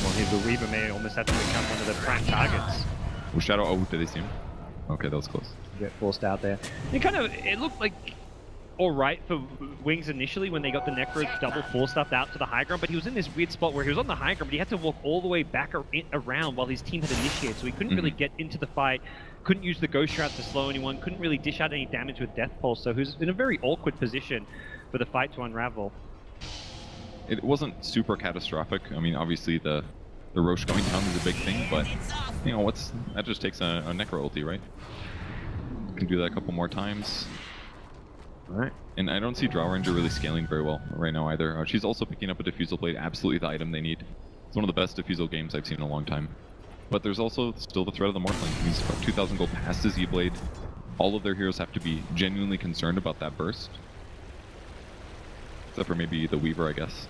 Well, here the Reaper may almost have to become one of the prime targets. Was Shadow? Oh, did they see him? Okay, that was close. get forced out there. It looked like alright for Wings initially when they got the Necro double force stuffed out to the high ground, but he was in this weird spot where he was on the high ground, but he had to walk all the way back around while his team had initiated, so he couldn't really get into the fight, couldn't use the Ghost Shroud to slow anyone, couldn't really dish out any damage with Death Pulse, so he was in a very awkward position for the fight to unravel. It wasn't super catastrophic. I mean, obviously the Roche going down is a big thing, but you know that just takes a Necro ulti, right? Can do that a couple more times. Right. And I don't see Drow Ranger really scaling very well right now either. She's also picking up a Diffusal Blade, absolutely the item they need. It's one of the best Diffusal games I've seen in a long time. But there's also still the threat of the Morphling. He's about 2,000 gold past his E-Blade. All of their heroes have to be genuinely concerned about that burst. Except for maybe the Weaver, I guess.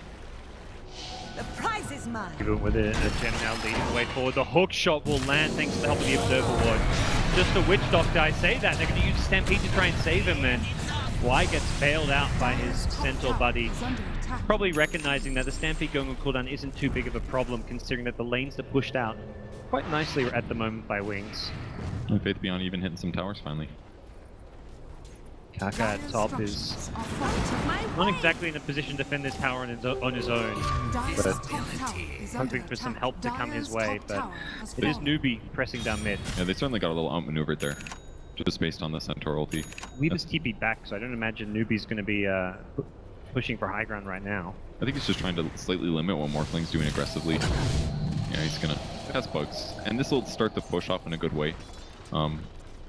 The prize is mine. Even with a Gem now leading the way forward, the hook shot will land thanks to the help of the Observer Ward. Just a Witch Doctor, I say that. They're going to use Stampede to try and save him, and Y gets bailed out by his Centaur buddy. Probably recognizing that the Stampede going on cooldown isn't too big of a problem, considering that the lanes are pushed out quite nicely at the moment by Wings. And Faith Beyond even hitting some towers finally. Kaka at top is not exactly in a position to defend this tower on his own, but hoping for some help to come his way, but it is NewBee pressing down mid. Yeah, they certainly got a little outmaneuvered there, just based on the Centaur ulti. Weaver's TP'd back, so I don't imagine NewBee's going to be pushing for high ground right now. I think he's just trying to slightly limit what Morphling's doing aggressively. Yeah, he's gonna pass bugs, and this will start the push off in a good way.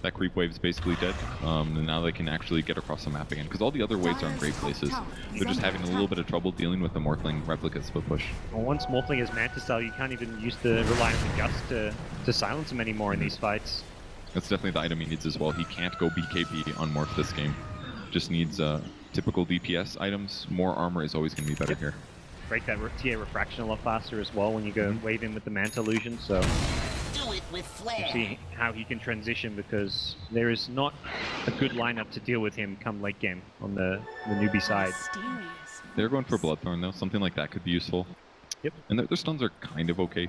That creep wave's basically dead, and now they can actually get across the map again, because all the other waves are in great places. They're just having a little bit of trouble dealing with the Morphling replicate split push. Well, once Morphling is Mantis style, you can't even rely on the Gust to silence him anymore in these fights. That's definitely the item he needs as well. He can't go BKB on Morph this game. Just needs typical DPS items. More armor is always going to be better here. Break that TA refraction a lot faster as well when you go wave in with the Manta illusion, so you see how he can transition, because there is not a good lineup to deal with him come late game on the NewBee side. They're going for Bloodthorn though, something like that could be useful. Yep. And their stuns are kind of okay.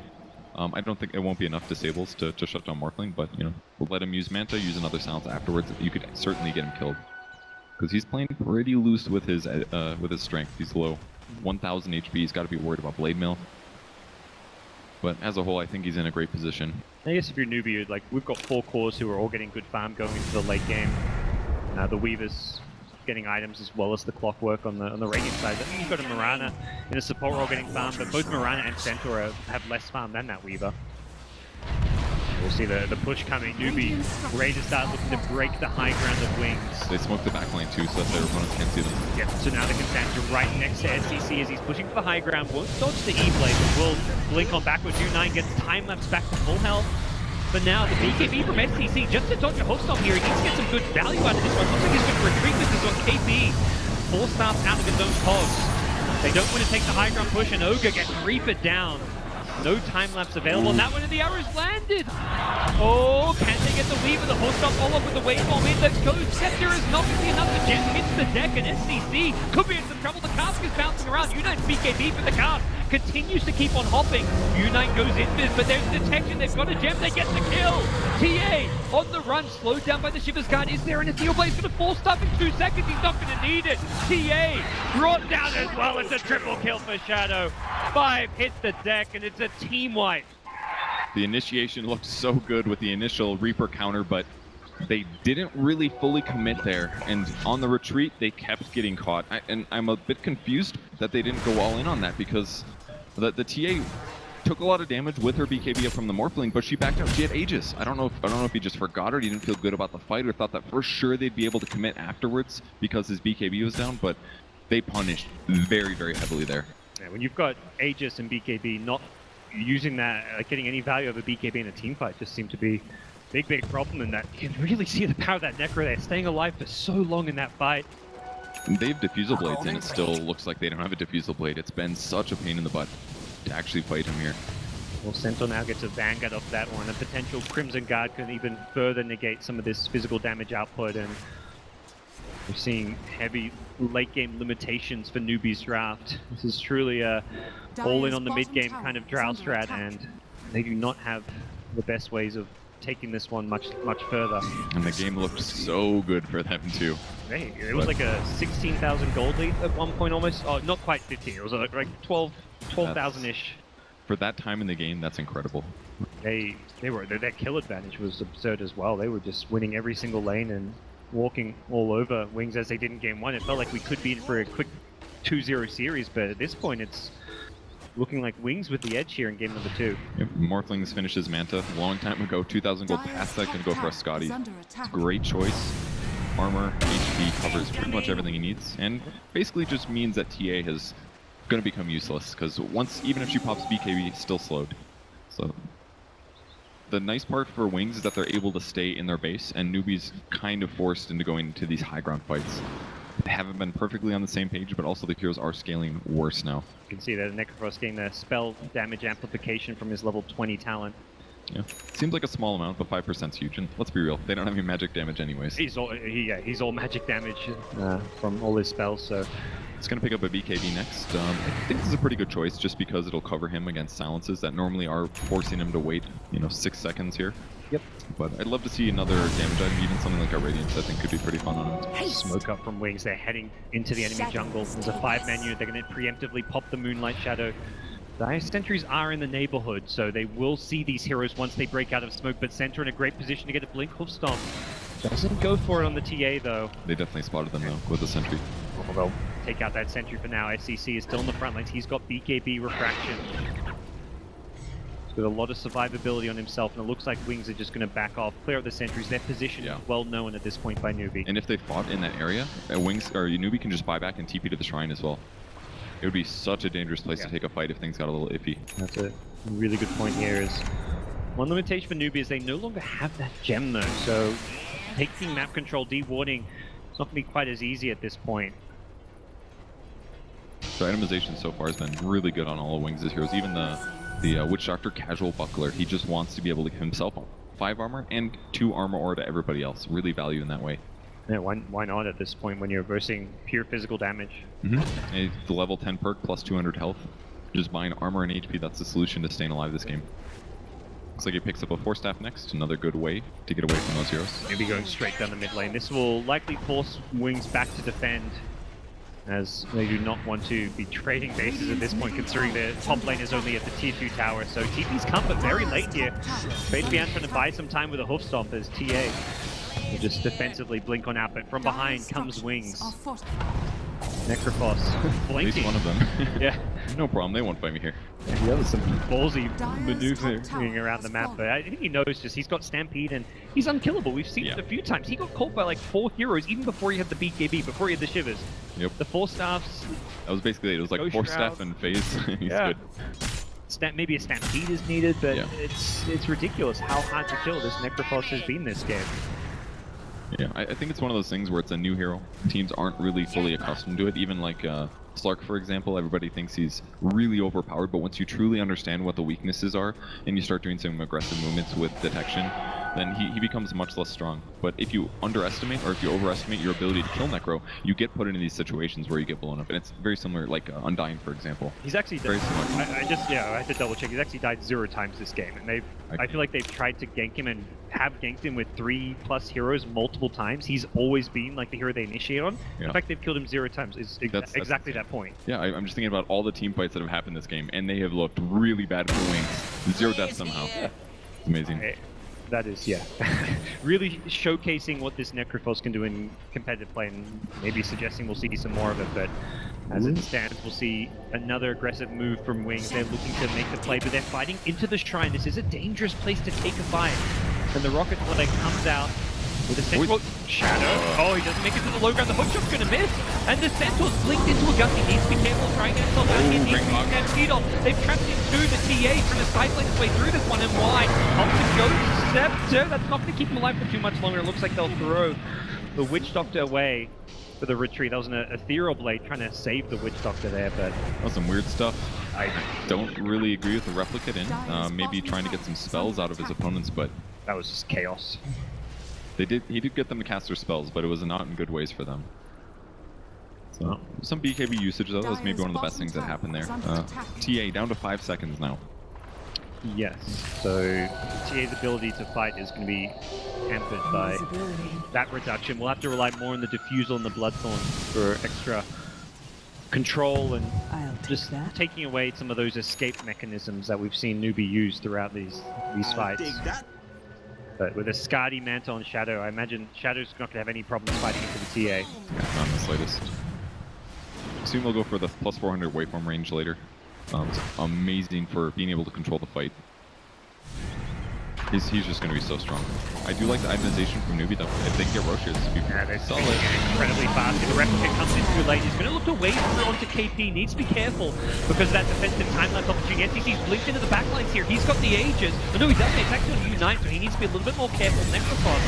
I don't think it won't be enough disables to shut down Morphling, but you know, we'll let him use Manta, use another silence afterwards. You could certainly get him killed. Because he's playing pretty loose with his strength. He's low. 1,000 HP, he's got to be worried about Blade Mail. But as a whole, I think he's in a great position. I guess if you're NewBee, like, we've got 4 cores who are all getting good farm going into the late game. The Weaver's getting items as well as the Clockwork on the Radiant side. I think you've got a Mirana in a support role getting farm, but both Mirana and Centaur have less farm than that Weaver. We'll see the push coming. NewBee ready to start looking to break the high ground of Wings. They smoked the backline too, so that their opponents can't see them. Yep, so now the Constantia right next to SCC as he's pushing for the high ground. Won't dodge the E-Blade, but will blink on backwards. U9 gets time lapse back to full health. But now the BKB from SCC, just to dodge a hook stop here, he needs to get some good value out of this one. Looks like he's going to retreat with this on KB. 4 stars out of his own cogs. They don't want to take the high ground push, and Ogre gets reapered down. No time lapse available, and that one of the arrows landed. Oh, can they get the Weaver? The hook stop all up with the wave bomb in. The Ghost Scepter is not going to be enough. The Gem hits the deck, and SCC could be in some trouble. The cask is bouncing around. U9's BKB for the cask continues to keep on hopping. U9 goes in this, but there's detection. They've got a Gem. They get the kill. TA on the run, slowed down by the Shiver's Guard. Is there an Ethereal Blade's going to force stuff in 2 seconds? He's not going to need it. TA brought down as well. It's a triple kill for Shadow. 5 hits the deck, and it's a team wipe. The initiation looked so good with the initial Reaper counter, but they didn't really fully commit there, and on the retreat they kept getting caught. And I'm a bit confused that they didn't go all in on that, because the TA took a lot of damage with her BKB up from the Morphling, but she backed out. She had Aegis. I don't know if he just forgot, or he didn't feel good about the fight, or thought that for sure they'd be able to commit afterwards because his BKB was down, but they punished very, very heavily there. Yeah, when you've got Aegis and BKB, not using that, getting any value of a BKB in a team fight just seemed to be a big problem in that. You can really see the power of that Necro there, staying alive for so long in that fight. And they have Diffusal Blades, and it still looks like they don't have a Diffusal Blade. It's been such a pain in the butt to actually fight him here. Well, Centaur now gets a Vanguard off that one. A potential Crimson Guard can even further negate some of this physical damage output, and we're seeing heavy late-game limitations for NewBee's draft. This is truly a all-in on the mid-game kind of Drow strat, and they do not have the best ways of taking this one much further. And the game looked so good for them too. Hey, it was like a 16,000 gold lead at one point almost. Oh, not quite 15. It was like 12,000-ish. For that time in the game, that's incredible. Their kill advantage was absurd as well. They were just winning every single lane and walking all over Wings as they did in game 1. It felt like we could be in for a quick 2-0 series, but at this point it's looking like Wings with the edge here in game number 2. Yep, Morphlings finishes Manta a long time ago. 2,000 gold past that, gonna go for a Scotty. It's a great choice. Armor, HP covers pretty much everything he needs, and basically just means that TA is gonna become useless, because even if she pops BKB, it's still slowed. So the nice part for Wings is that they're able to stay in their base, and NewBee's kind of forced into going into these high ground fights. They haven't been perfectly on the same page, but also the heroes are scaling worse now. You can see that Necrophos getting the spell damage amplification from his level 20 talent. Yeah, seems like a small amount, but 5%'s huge, and let's be real, they don't have any magic damage anyways. He's all magic damage from all his spells, so... It's going to pick up a BKB next. I think this is a pretty good choice just because it'll cover him against silences that normally are forcing him to wait, 6 seconds here. Yep. But I'd love to see another damage item, even something like a Radiance, I think could be pretty fun on him. Smoke up from Wings, they're heading into the enemy jungle. There's a 5-man unit, they're going to preemptively pop the Moonlight Shadow. The Ice Sentries are in the neighborhood, so they will see these heroes once they break out of smoke, but Center in a great position to get a Blink Hoof Stomp. Doesn't go for it on the TA though. They definitely spotted them though, with the Sentry. Oh, they'll take out that Sentry for now. SCC is still in the front lines. He's got BKB Refraction. He's got a lot of survivability on himself, and it looks like Wings are just going to back off, clear out the Sentries. Their position is well known at this point by NewBee. And if they fought in that area, Wings or NewBee can just buy back and TP to the shrine as well. It would be such a dangerous place to take a fight if things got a little iffy. That's a really good point here. Is one limitation for NewBee is they no longer have that gem though, so taking map control, dewarding, it's not going to be quite as easy at this point. So itemization so far has been really good on all of Wings' heroes. Even the Witch Doctor Casual Buckler, he just wants to be able to give himself 5 armor and 2 armor ore to everybody else. Really value in that way. Yeah, why not at this point when you're versing pure physical damage? And the level 10 perk plus 200 health. Just buying armor and HP, that's the solution to staying alive this game. Looks like he picks up a 4-staff next, another good way to get away from those heroes. Maybe going straight down the mid lane. This will likely force Wings back to defend, as they do not want to be trading bases at this point, considering their top lane is only at the tier 2 tower. So TP's come, but very late here. Fabian trying to buy some time with a hoof stomp as TA will just defensively blink on out, but from behind comes Wings. Necrophos blinking. At least one of them. Yeah. No problem, they won't fight me here. Yeah, that was some ballsy maneuvering around the map, but I think he knows just he's got Stampede and he's unkillable. We've seen it a few times. He got caught by like 4 heroes even before he had the BKB, before he had the Shivers. Yep. The 4 staffs. That was basically it. It was like Ghost 4 Shroud. staff and phase. He's good. Maybe a Stampede is needed, but it's ridiculous how hard to kill this Necrophos has been this game. Yeah, I think it's one of those things where it's a new hero. Teams aren't really fully accustomed to it. Even like Slark, for example, everybody thinks he's really overpowered, but once you truly understand what the weaknesses are and you start doing some aggressive movements with detection, then he becomes much less strong. But if you underestimate or if you overestimate your ability to kill Necro, you get put into these situations where you get blown up. And it's very similar, like Undying, for example. He's actually very similar. I had to double check. He's actually died 0 times this game, and I feel like they've tried to gank him and have ganked him with 3+ heroes multiple times. He's always been like the hero they initiate on. Yeah. In fact, they've killed him 0 times. It's exactly that point. Yeah, I'm just thinking about all the team fights that have happened this game, and they have looked really bad for Wings. 0 deaths somehow. It's amazing. That is, really showcasing what this Necrophos can do in competitive play, and maybe suggesting we'll see some more of it, but as it stands, we'll see another aggressive move from Wings. They're looking to make the play, but they're fighting into the shrine. This is a dangerous place to take a fight. And the Rocket Holiday comes out with a Centaur Shadow. Oh, he doesn't make it to the low ground. The hookshot's going to miss. And the Centaur's blinked into a gun. He needs to be careful of trying to get himself out. He needs to stampede on. They've trapped him to the TA, trying to cycling his way through this one. And why? Option goes Scepter. That's not going to keep him alive for too much longer. It looks like they'll throw the Witch Doctor away for the retreat. That was an Ethereal Blade trying to save the Witch Doctor there, but... That was some weird stuff. I don't really agree with the Replicate in. Maybe trying to get some spells out of his opponents, but... That was just chaos. He did get them to cast their spells, but it was not in good ways for them. So, some BKB usage though, that was maybe one of the best things that happened there. TA down to 5 seconds now. Yes, so TA's ability to fight is going to be hampered by that reduction. We'll have to rely more on the Diffusal and the Bloodthorn for extra control and just taking away some of those escape mechanisms that we've seen NewBee use throughout these fights. But with a Skadi Mantle and Shadow, I imagine Shadow's not going to have any problems fighting into the TA. Yeah, not in the slightest. Soon we'll go for the plus 400 waveform range later. It's amazing for being able to control the fight. He's just going to be so strong. I do like the itemization from NewBee though. If they can get Roches, it'd be solid. Incredibly fast. If the Replica comes in too late, he's going to look to wave through onto KP. Needs to be careful because of that defensive time-lapse opportunity. SCC's blinked into the backlines here. He's got the Aegis. Oh, no, he doesn't. It's actually on U9, so he needs to be a little bit more careful. Necrophos.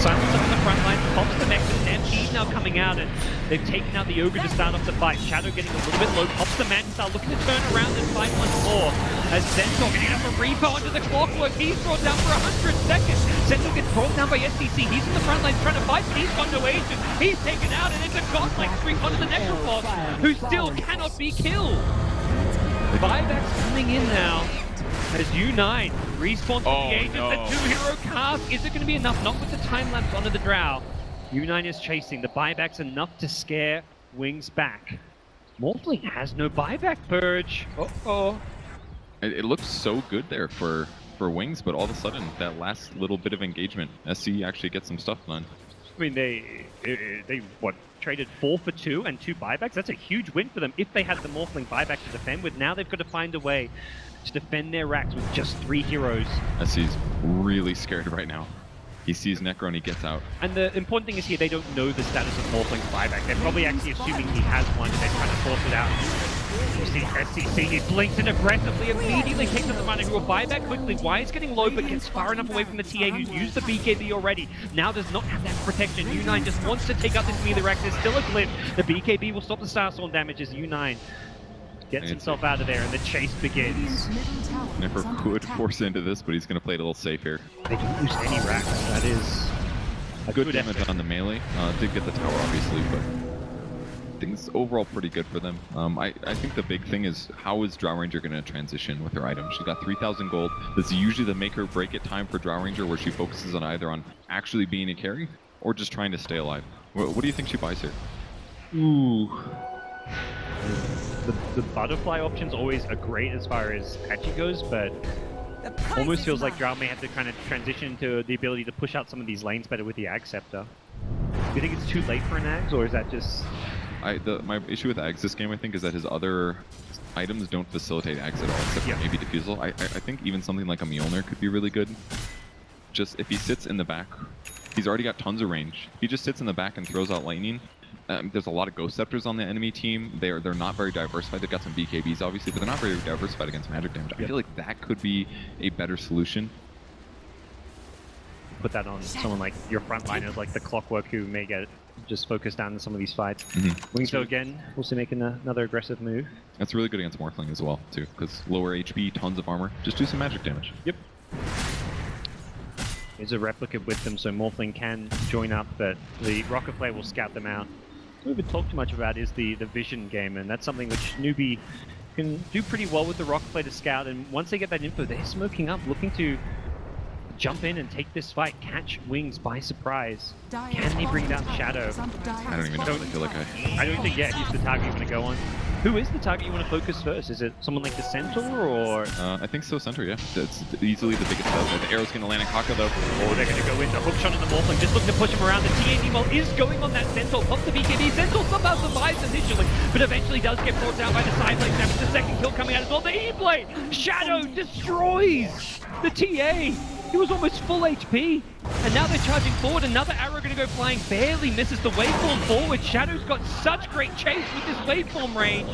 Silence up on the front line. Pops the Nexus. Stampede now coming out, and they've taken out the Ogre to start off the fight. Shadow getting a little bit low. Pops the Mantis, looking to turn around and fight once more. As Centaur getting up a repo onto the Clockwork. He's brought down for 100 seconds. Centaur gets brought down by SCC. He's in the front lines trying to fight, but he's got no agent. He's taken out, and it's a godlike streak onto the Necrophos, who still cannot be killed. Buybacks coming in now as U9 respawns the agent. No. The 2-hero cast. Is it going to be enough? Not with the time lapse onto the Drow. U9 is chasing. The buybacks enough to scare Wings back. Morphling has no buyback purge. Uh-oh. It looks so good there for Wings, but all of a sudden, that last little bit of engagement, SC actually gets some stuff done. I mean, they what, traded 4 for 2 and 2 buybacks? That's a huge win for them if they had the Morphling buyback to defend with. Now they've got to find a way to defend their racks with just 3 heroes. SC's really scared right now. He sees Necro and he gets out. And the important thing is here, they don't know the status of Morphling's buyback. They're probably actually assuming he has one and they're trying to force it out. You see SCC, he blinks and aggressively immediately takes up the runner who will buy back quickly. Wise getting low but gets far enough away from the TA who's used the BKB already. Now does not have that protection. U9 just wants to take out this melee rack. There's still a glitch. The BKB will stop the Starstorm damage as U9 gets himself out of there and the chase begins. Never could force into this, but he's going to play it a little safe here. They don't lose any racks. That is a Good damage effort. on the melee. Did get the tower obviously, but things overall pretty good for them. I think the big thing is how is Drow Ranger going to transition with her items? She got 3,000 gold. This is usually the make or break it time for Drow Ranger where she focuses on either on actually being a carry or just trying to stay alive. What do you think she buys here? Ooh. The butterfly option's always a great as far as Patchy goes, but almost feels like Drow may have to kind of transition to the ability to push out some of these lanes better with the Ag Scepter. Do you think it's too late for an Ags, or is that just... My issue with Ags this game, I think, is that his other items don't facilitate Ags at all, except for maybe Diffusal. I think even something like a Mjolnir could be really good. Just if he sits in the back, he's already got tons of range. He just sits in the back and throws out lightning. There's a lot of Ghost Scepters on the enemy team. They're not very diversified. They've got some BKBs obviously, but they're not very diversified against magic damage. I feel like that could be a better solution. Put that on someone like your frontliners, like the Clockwork, who may get just focused down in some of these fights. Wings though again, also making another aggressive move. That's really good against Morphling as well too, because lower HP, tons of armor, just do some magic damage. Yep. There's a replica with them, so Morphling can join up, but the Rocket Player will scout them out. What we haven't talked too much about is the vision game, and that's something which NewBee can do pretty well with the Rocket Player to scout, and once they get that info, they're smoking up, looking to jump in and take this fight, catch Wings by surprise. Can they bring down Shadow? I don't even know. I feel like I don't think yet he's the target you want to go on. Who is the target you want to focus first? Is it someone like the Centaur, or...? I think so, Centaur, yeah. It's easily the biggest tell. The arrow's going to land in Kaka, though. Oh, they're going to go in. The hook shot on the Morphling, just looking to push him around. The TA meanwhile is going on that Centaur. Pops the BKB. Centaur somehow survives initially, but eventually does get brought down by the side blade. That's the second kill coming out as well. The E-blade! Shadow destroys the TA! He was almost full HP, and now they're charging forward. Another arrow going to go flying, barely misses the waveform forward. Shadow's got such great chase with this waveform range,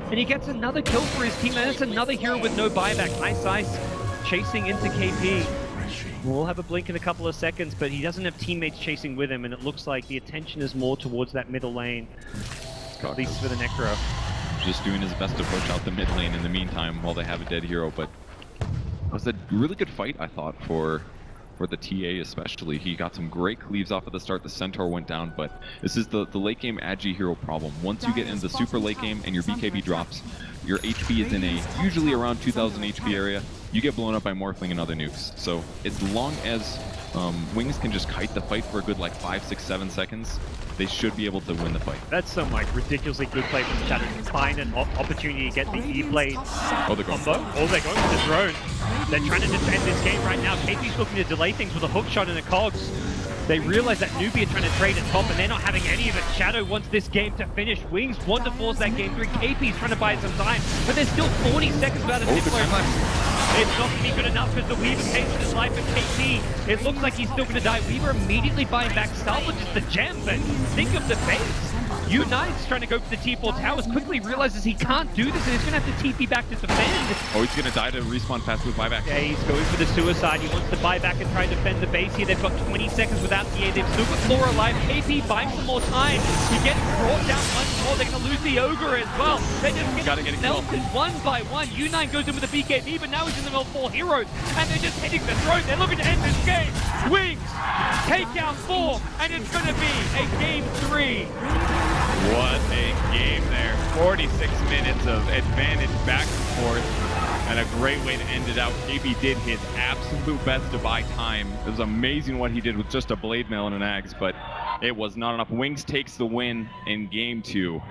and he gets another kill for his team, and that's another hero with no buyback. Nice Ice chasing into KP. We'll have a blink in a couple of seconds, but he doesn't have teammates chasing with him, and it looks like the attention is more towards that middle lane, at least for the Necro. Just doing his best to push out the mid lane in the meantime while they have a dead hero, but it was a really good fight, I thought, for the TA especially. He got some great cleaves off at the start. The Centaur went down, but this is the late game Agi hero problem. Once you get into the super late game and your BKB drops, your HP is in a usually around 2000 HP area. you get blown up by Morphling and other nukes. So as long as Wings can just kite the fight for a good like 5, 6, 7 seconds, they should be able to win the fight. That's some like ridiculously good play from Shadow to find an opportunity to get the E-Blade Oh, they're going. combo. Oh, they're going for the drone. They're trying to defend this game right now. KP's looking to delay things with a hook shot and a cogs. They realize that NewBee are trying to trade at top, and they're not having any of it. Shadow wants this game to finish. Wings want to force that game through. KP's trying to buy some time, but there's still 40 seconds without a Oh, the Tickler. time lapse. It's not going to be good enough because the Weaver takes his life for KP. It looks like he's still going to die. Weaver immediately buying back salvages the gem, but think of the base. U9's trying to go for the T4 towers, quickly realizes he can't do this and he's going to have to TP back to defend. Oh, he's going to die to respawn fast with buyback. Yeah, he's going for the suicide. He wants to buy back and try and defend the base here. They've got 20 seconds without the A. They've still got Flora alive. KP buying some more time. He gets brought down once more. They're going to lose the Ogre as well. They're just getting melted one by one. U9 goes in with a BKB, but now he's in the middle of 4 heroes. And they're just hitting the throat. They're looking to end this game. Wings take out 4, and it's going to be a game 3. What a game there. 46 minutes of advantage back and forth. And a great way to end it out. KP did his absolute best to buy time. It was amazing what he did with just a blade mail and an axe, but it was not enough. Wings takes the win in game 2.